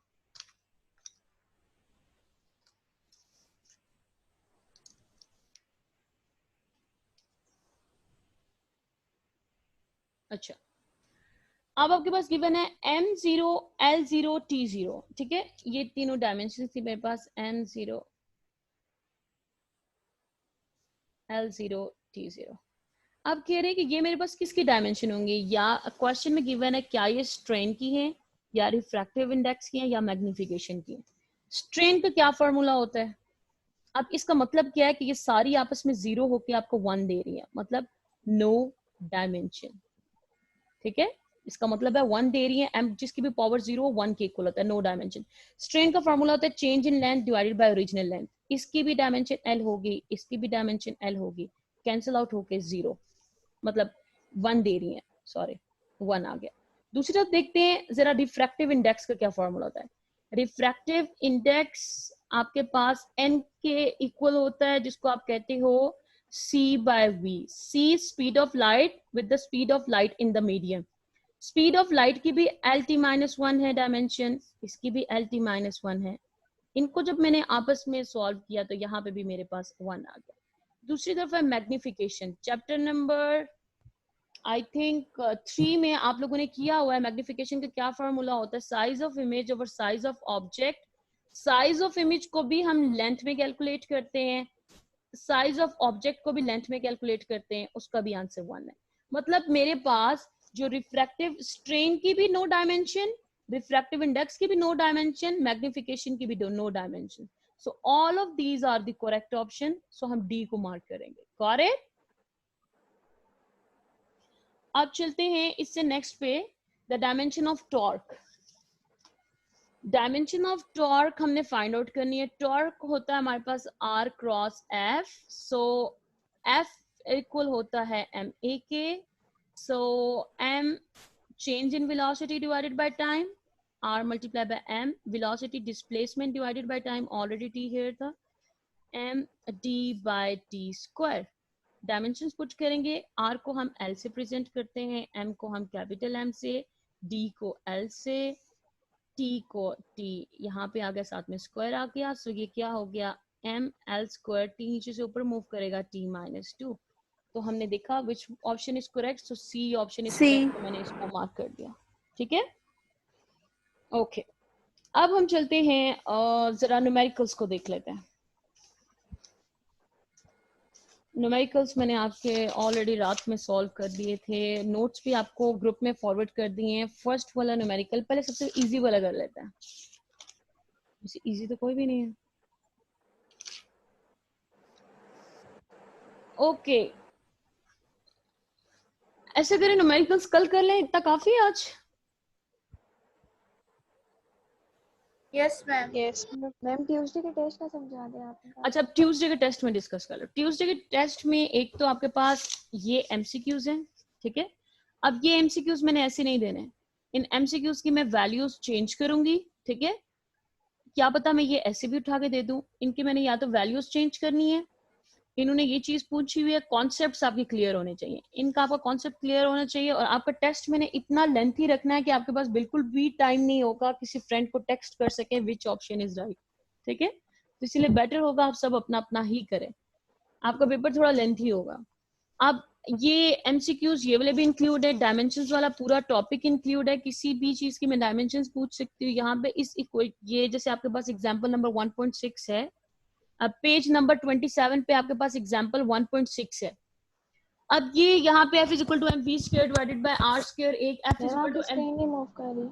अच्छा, अब आपके पास गिवन है M0 L0 T0, ठीक है, ये तीनों डायमेंशन थी मेरे पास M0 L0 T0। अब कह रहे हैं कि ये मेरे पास किसकी डायमेंशन होंगे, या क्वेश्चन में गिवन है क्या ये स्ट्रेन की है या रिफ्रैक्टिव इंडेक्स की है या मैग्निफिकेशन की है। स्ट्रेन का क्या फॉर्मूला होता है, अब इसका मतलब क्या है कि ये सारी आपस में 0 होके आपको 1 दे रही है, मतलब नो डायमेंशन, ठीक है, इसका मतलब है 1 दे रही है, m जिसकी भी पावर 0 1 के इक्वल होता है, नो डायमेंशन। स्ट्रेन का फॉर्मूला होता है change in length divided by original length, इसकी भी डायमेंशन L होगी, इसकी भी डायमेंशन L होगी, कैंसिल आउट होके 0, मतलब 1 दे रही है, सॉरी 1 आ गया। दूसरी तरफ देखते हैं जरा रिफ्रैक्टिव इंडेक्स का क्या फॉर्मूला होता है। रिफ्रैक्टिव इंडेक्स आपके पास n के इक्वल होता है, जिसको आप कहते हो c/v, c speed of light with the speed of light in the medium. Speed of light की भी LT-1 है डायमेंशन, इसकी भी LT-1 है। इनको जब मैंने आपस में सॉल्व किया तो यहाँ पे भी मेरे पास 1 आ गया। दूसरी तरफ है magnification, chapter number I think 3 में आप लोगों ने किया हुआ है। मैग्निफिकेशन का क्या फॉर्मूला होता है, size of image over size of object. Size of image को भी हम लेंथ में कैलकुलेट करते हैं, साइज ऑफ ऑब्जेक्ट को भी लेंथ में कैलकुलेट करते हैं, उसका भी आंसर 1 है। मतलब मेरे पास जो रिफ्रैक्टिव स्ट्रेन की भी नो डायमेंशन, रिफ्रैक्टिव इंडेक्स की भी नो डायमेंशन, मैग्निफिकेशन की भी no dimension. So all of these are the correct option. So हम D को मार्क करेंगे। Got it? अब चलते हैं इससे नेक्स्ट पे, the dimension of torque. Dimension of torque हमने फाइंड आउट करनी है। टॉर्क होता है हमारे पास R cross F, so F equal होता है ma के, so m change in velocity divided by time, r multiplied by m, velocity displacement divided by time, already t here था, m d by t square। Dimensions put करेंगे, r को हम l से present करते हैं, m को हम capital M से, d को l से, t को t यहाँ पे आ गया, साथ में स्क्वायर आ गया, सो ये क्या हो गया m l स्क्वायर, t नीचे से ऊपर मूव करेगा t-2। तो हमने देखा which option is correct, so C option is correct, तो मैंने इसको मार्क कर दिया, ठीक है, ओके। अब हम चलते हैं जरा न्यूमेरिकल्स को देख लेते हैं। न्यूमेरिकल्स मैंने आपके ऑलरेडी रात में सॉल्व कर दिए थे, नोट्स भी आपको ग्रुप में फॉरवर्ड कर दिए हैं। फर्स्ट वाला न्यूमेरिकल पहले सबसे इजी वाला कर लेते हैं, इजी तो कोई भी नहीं है, ओके। ऐसे करें न्यूमेरिकल्स कल कर लें, इतना काफी है आज।
Yes ma'am.
Yes
ma'am Tuesday के टेस्ट का समझा दें आपने।
अच्छा, अब ट्यूसडे के टेस्ट में डिस्कस कर लो। ट्यूसडे के टेस्ट में एक तो आपके पास ये एमसीक्यूज हैं, ठीक है। अब ये एमसीक्यूज मैंने ऐसे नहीं देने, इन एमसीक्यूज की मैं वैल्यूज चेंज करूंगी, ठीक है। क्या पता मैं ये ऐसे भी उठा के दे दूं, इनकी मैंने या तो वैल्यूज चेंज करनी है, इन्होंने ये चीज पूछी हुई है, कॉन्सेप्ट्स आपके क्लियर होने चाहिए, इनका आपका कॉन्सेप्ट क्लियर होना चाहिए। और आपका टेस्ट मैंने इतना लेंथी रखना है कि आपके पास बिल्कुल भी टाइम नहीं होगा किसी फ्रेंड को टेक्स्ट कर सके विच ऑप्शन इज राइट, ठीक है। तो इसलिए बेटर होगा आप सब अपना अपना ही करें, आपका पेपर थोड़ा लेंथी होगा। अब ये एमसीक्यूज ये वाले भी इंक्लूड है, डायमेंशंस वाला पूरा टॉपिक इंक्लूड है, किसी भी चीज की मैं डायमेंशंस पूछ सकती हूँ यहाँ पे। इस ये जैसे आपके पास एग्जांपल नंबर 1.6 है, अब पेज नंबर 27 पे आपके पास एग्जांपल 1.6 है। अब ये यहाँ पे f is equal to M V square divided by R square, एक f इज
मैम
इक्वल
आप
टू एम,
स्क्रीन नहीं मूव कर रही।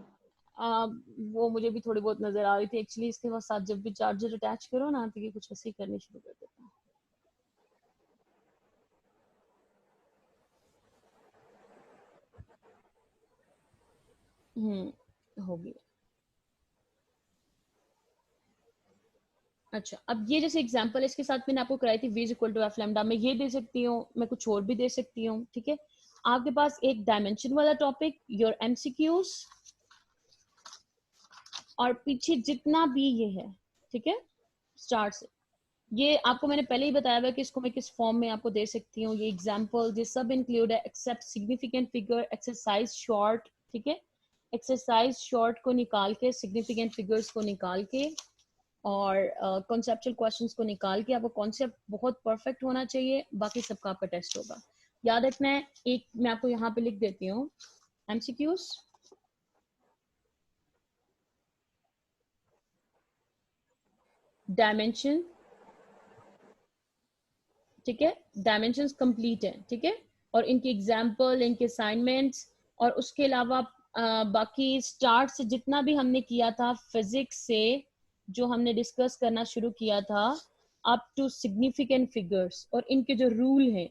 वो मुझे भी थोड़ी बहुत नजर आ रही थी एक्चुअली। इसके बाद साथ जब भी चार्जर अटैच करो ना तो ये कुछ ऐसे ही करने शुरू कर देता है। हो गया। अच्छा, अब ये जैसे एग्जांपल इसके साथ मैंने आपको कराई थी v is equal to F lambda, मैं ये दे सकती हूँ, मैं कुछ और भी दे सकती हूँ, ठीक है। आपके पास एक डायमेंशन वाला टॉपिक, योर एमसीक्यूज, और पीछे जितना भी ये है, ठीक है, स्टार्ट से। ये आपको मैंने पहले ही बताया हुआ कि इसको मैं किस फॉर्म में आपको दे सकती हूँ। ये एग्जांपल ये सब इंक्लूड है except significant figure, exercise short, ठीक है। एक्सरसाइज शॉर्ट को निकाल के, सिग्निफिकेंट फिगर्स को निकाल के और कॉन्सेप्चुअल क्वेश्चंस को निकाल के, आपको कॉन्सेप्ट बहुत परफेक्ट होना चाहिए, बाकी सबका आपका टेस्ट होगा। याद रखना है, एक मैं आपको यहाँ पे लिख देती हूँ एमसीक्यूज, डायमेंशन, ठीक है, डायमेंशंस कंप्लीट है, ठीक है, और इनके एग्जाम्पल, इनके असाइनमेंट्स, और उसके अलावा बाकी स्टार्ट से जितना भी हमने किया था फिजिक्स से, जो हमने डिस्कस करना शुरू किया था अप टू सिग्निफिकेंट फिगर्स, और इनके जो रूल हैं,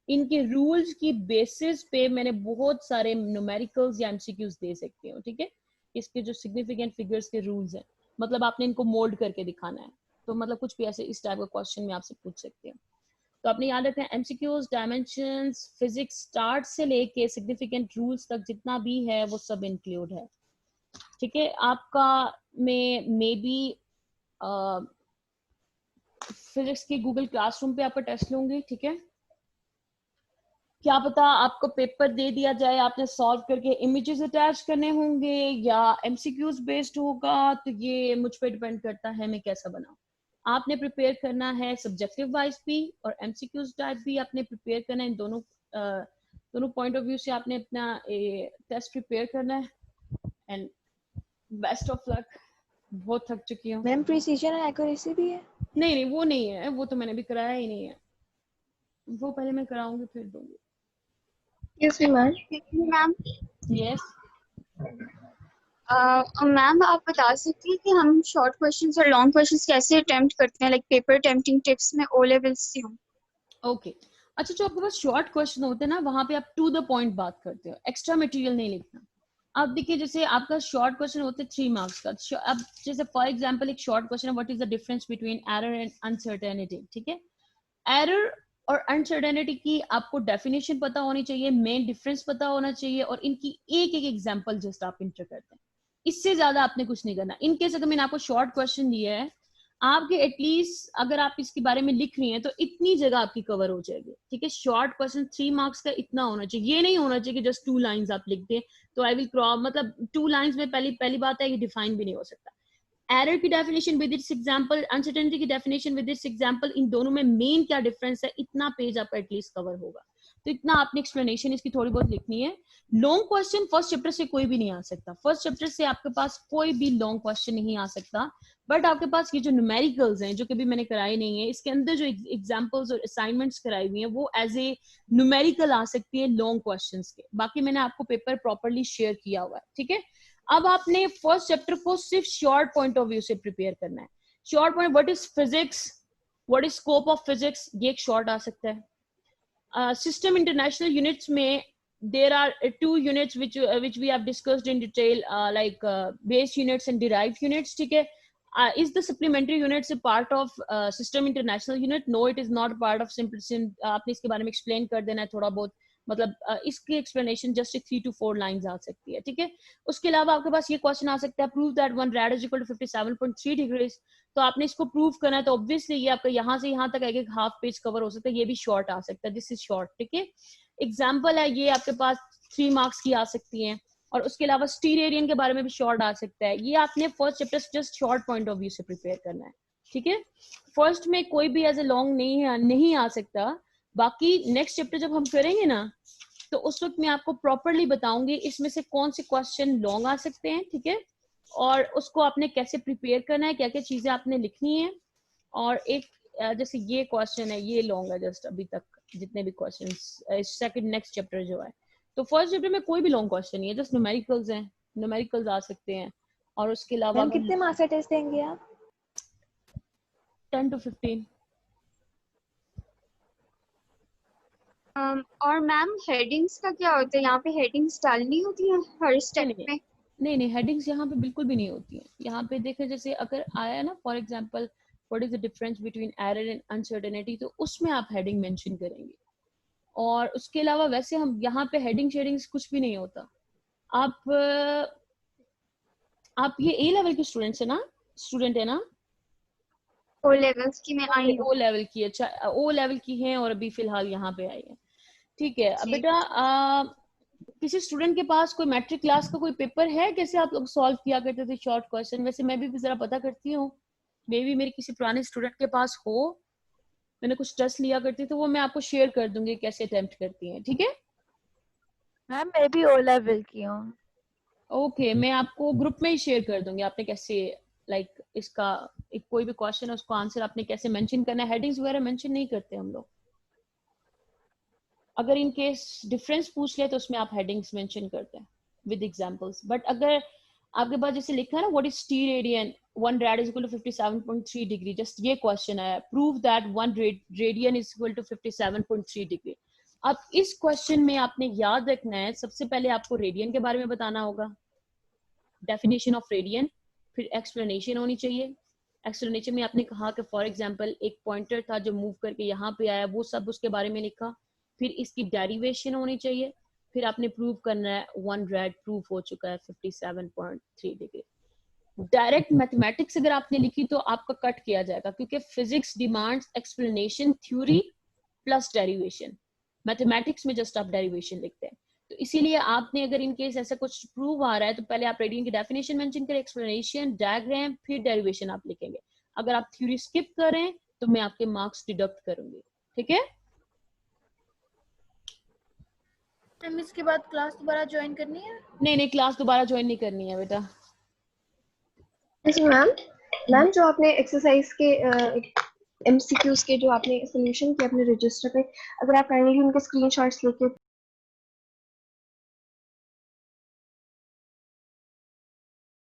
इनके रूल्स की बेसिस पे मैंने बहुत सारे न्यूमेरिकल्स या एमसीक्यूज दे सकती हूँ, ठीक है। इसके जो सिग्निफिकेंट फिगर्स के रूल्स हैं, मतलब आपने इनको मोल्ड करके दिखाना है, तो मतलब कुछ भी ऐसे इस टाइप का क्वेश्चन में आपसे पूछ सकते हैं। तो आपने याद रखना है एमसीक्यूज, डायमेंशंस, फिजिक्स स्टार्ट से लेके सिग्निफिकेंट रूल्स तक जितना भी है वो सब इंक्लूड है, ठीक है। आपका में मे बी फिजिक्स की गूगल क्लासरूम पे आपका टेस्ट लूंगी, ठीक है। क्या पता आपको पेपर दे दिया जाए, आपने सॉल्व करके इमेजेस अटैच करने होंगे या एमसीक्यूज बेस्ड होगा, तो ये मुझ पर डिपेंड करता है मैं कैसा बनाऊं। आपने प्रिपेयर करना है सब्जेक्टिव वाइज भी और एमसीक्यूज टाइप भी आपने प्रिपेयर करना है। इन दोनों पॉइंट ऑफ व्यू से आपने अपना टेस्ट प्रिपेयर करना है। And best of luck. बहुत थक चुकी हूँ।
मैम प्रिसीजन और एक्यूरेसी भी है?
नहीं, वो नहीं है, वो तो मैंने भी कराया ही नहीं है, वो पहले मैं कराऊंगी फिर दूंगी।
Yes, ma'am. Ma'am
yes
ma'am आप बता सकती हैं कि हम शॉर्ट क्वेश्चंस और लॉन्ग क्वेश्चंस कैसे अटेम्प्ट करते हैं, लाइक पेपर अटेम्प्टिंग टिप्स में ओ लेवल्स से हूँ।
ओके अच्छा, जो आपके पास शॉर्ट क्वेश्चन होते हैं ना, वहां पे आप टू द पॉइंट बात करते हो, एक्स्ट्रा मटेरियल नहीं लिखना। अब देखिए, जैसे आपका शॉर्ट क्वेश्चन होते हैं 3 मार्क्स का। अब जैसे फॉर एग्जांपल एक शॉर्ट क्वेश्चन है, what is the difference between error and uncertainty, ठीक है। एरर और अनसर्टेनिटी की आपको डेफिनेशन पता होनी चाहिए, मेन डिफरेंस पता होना चाहिए, और इनकी एक एक एग्जांपल जस्ट आप इंटर करते हैं। इससे ज्यादा आपने कुछ नहीं करना। इनकेस अगर मैंने आपको शॉर्ट क्वेश्चन दिया है, आपके एटलीस्ट अगर आप इसके बारे में लिख रही हैं तो इतनी जगह आपकी कवर हो जाएगी, ठीक है। शॉर्ट क्वेश्चन 3 मार्क्स का इतना होना चाहिए। ये नहीं होना चाहिए कि जस्ट 2 लाइंस आप लिख दें तो आई विल क्रॉप, मतलब 2 लाइंस में पहली बात है ये डिफाइन भी नहीं हो सकता। एरर की definition with its example, uncertainty की डेफिनेशन विद इट्स एग्जांपल, इन दोनों में मेन क्या डिफरेंस है, इतना पेज आपका एटलीस्ट कवर होगा। तो इतना आपने एक्सप्लेनेशन इसकी थोड़ी बहुत लिखनी है। लॉन्ग क्वेश्चन फर्स्ट चैप्टर से कोई भी नहीं आ सकता, फर्स्ट चैप्टर से आपके पास कोई भी लॉन्ग क्वेश्चन नहीं आ सकता। बट आपके पास ये जो न्यूमेरिकल्स हैं, जो कभी मैंने कराई नहीं है, इसके अंदर जो एग्जांपल्स और असाइनमेंट्स कराई हुई हैं, वो एज ए न्यूमेरिकल आ सकती है लॉन्ग क्वेश्चंस के। बाकी मैंने आपको पेपर प्रॉपर्ली शेयर किया हुआ है, ठीक है। अब आपने फर्स्ट चैप्टर को सिर्फ शॉर्ट पॉइंट ऑफ व्यू से प्रिपेयर करना है। Short point, what is physics, what is scope of physics, ये एक शॉर्ट आ सकता है। system international units में there are 2 units which we have discussed in detail, like base units and derived units, ठीक है। Is the supplementary units a part of system international unit? No, it is not part of आपने इसके बारे में explain कर देना है थोड़ा बहुत, मतलब इसकी explanation just 3 to 4 lines आ सकती है, ठीक है। उसके अलावा आपके पास ये क्वेश्चन आ सकता है, prove that one rad is equal to 57.3 degrees। तो आपने इसको प्रूव करना है, तो ऑब्वियसली ये आपका यहाँ से यहाँ तक एक हाफ पेज कवर हो सकता है, ये भी शॉर्ट आ सकता है, दिस इज शॉर्ट, ठीक है। एग्जाम्पल है, ये आपके पास 3 मार्क्स की आ सकती हैं। और उसके अलावा स्टीरियरियन के बारे में भी शॉर्ट आ सकता है। ये आपने first chapter just short point of view से प्रिपेयर करना है, ठीक है। फर्स्ट में कोई भी एज ए लॉन्ग नहीं आ सकता। बाकी नेक्स्ट चैप्टर जब हम करेंगे ना, तो उस वक्त मैं आपको प्रॉपरली बताऊंगी इसमें से कौन से क्वेश्चन लॉन्ग आ सकते हैं, ठीक है, और उसको आपने कैसे प्रिपेयर करना है, क्या क्या चीजें आपने लिखनी है। और एक जैसे ये क्वेश्चन है, ये लॉन्ग है जस्ट अभी तक, जितने भी क्वेश्चन सेकंड नेक्स्ट चैप्टर जो है। तो फर्स्ट चैप्टर में कोई भी लॉन्ग क्वेश्चन नहीं है, जस्ट न्यूमेरिकल्स हैं, न्यूमेरिकल्स आ सकते हैं। और उसके अलावा
मैम कितने मार्क्स का टेस्ट देंगे आप?
10 to 15।
और मैम हेडिंग्स का क्या होता है? यहाँ पे हेडिंग्स डालनी होती है हर स्टेप में?
नहीं, हेडिंग्स यहाँ पे बिल्कुल भी नहीं होती है। यहाँ पे देखें, जैसे अगर आया है ना for example what is the difference between error and uncertainty, तो उसमें आप हेडिंग मेंशन करेंगे। और उसके अलावा वैसे हम यहाँ पे हेडिंग शेडिंग्स कुछ भी नहीं होता। आप ये ए लेवल के स्टूडेंट है ना?
ओ लेवल्स की मैं आई हूँ।
ओ लेवल की, अच्छा ओ लेवल की हैं और अभी फिलहाल यहाँ पे आई है, ठीक है। अब बेटा किसी स्टूडेंट के पास कोई मैट्रिक क्लास का कोई पेपर है, कैसे आप लोग सॉल्व किया करते थे शॉर्ट क्वेश्चन? वैसे मैं भी जरा पता करती हूँ, मे भी मेरे किसी पुराने स्टूडेंट के पास हो, मैंने कुछ टेस्ट लिया करती तो वो मैं आपको शेयर कर दूंगी कैसे अटेम्प्ट करती हैं, ठीक है
मैम मैं भी ओ लेवल की हूँ।
ओके, मैं आपको ग्रुप में ही शेयर कर दूंगी आपने कैसे इसका एक कोई भी क्वेश्चन है उसको आंसर आपने कैसे मेंशन करना है। हेडिंग्स वगैरह मेंशन नहीं करते हम लोग। अगर इन केस डिफरेंस पूछ ले तो उसमें आप हेडिंग्स मेंशन करते हैं विद एग्जांपल्स। बट अगर आपके पास जैसे लिखा है ना what is T radian, 1 rad is equal to 57.3 degree, just ये क्वेश्चन है, prove that 1 radian is equal to 57.3 degree. अब इस क्वेश्चन में आपने याद रखना है, सबसे पहले आपको रेडियन के बारे में बताना होगा, डेफिनेशन ऑफ रेडियन, फिर एक्सप्लेनेशन होनी चाहिए। एक्सप्लेनेशन में आपने कहा कि फॉर एग्जांपल एक पॉइंटर था जो मूव करके यहाँ पे आया, वो सब उसके बारे में लिखा। फिर इसकी डेरिवेशन होनी चाहिए, फिर आपने प्रूव करना है 1 rad प्रूफ हो चुका है 57.3 डिग्री। डायरेक्ट मैथमेटिक्स अगर आपने लिखी तो आपका कट किया जाएगा, क्योंकि physics demands explanation, theory plus derivation. Mathematics में जस्ट आप डेरिवेशन लिखते हैं। तो इसीलिए आपने अगर इन केस ऐसा कुछ प्रूव आ रहा है तो पहले आप रेडियन की डेफिनेशन मेंशन करें, एक्सप्लेनेशन, डायग्राम, फिर डेरिवेशन आप लिखेंगे। अगर आप थ्योरी स्किप करें तो मैं आपके मार्क्स डिडक्ट करूंगी, ठीक है।
मैम इसके बाद क्लास दोबारा ज्वाइन करनी है?
नहीं, क्लास दोबारा ज्वाइन नहीं करनी है बेटा।
मैम जो आपने एक्सरसाइज के एमसीक्यूज के जो आपने सोल्यूशन किए अपने रजिस्टर पे, अगर आप काइंडली उनके स्क्रीनशॉट्स लेके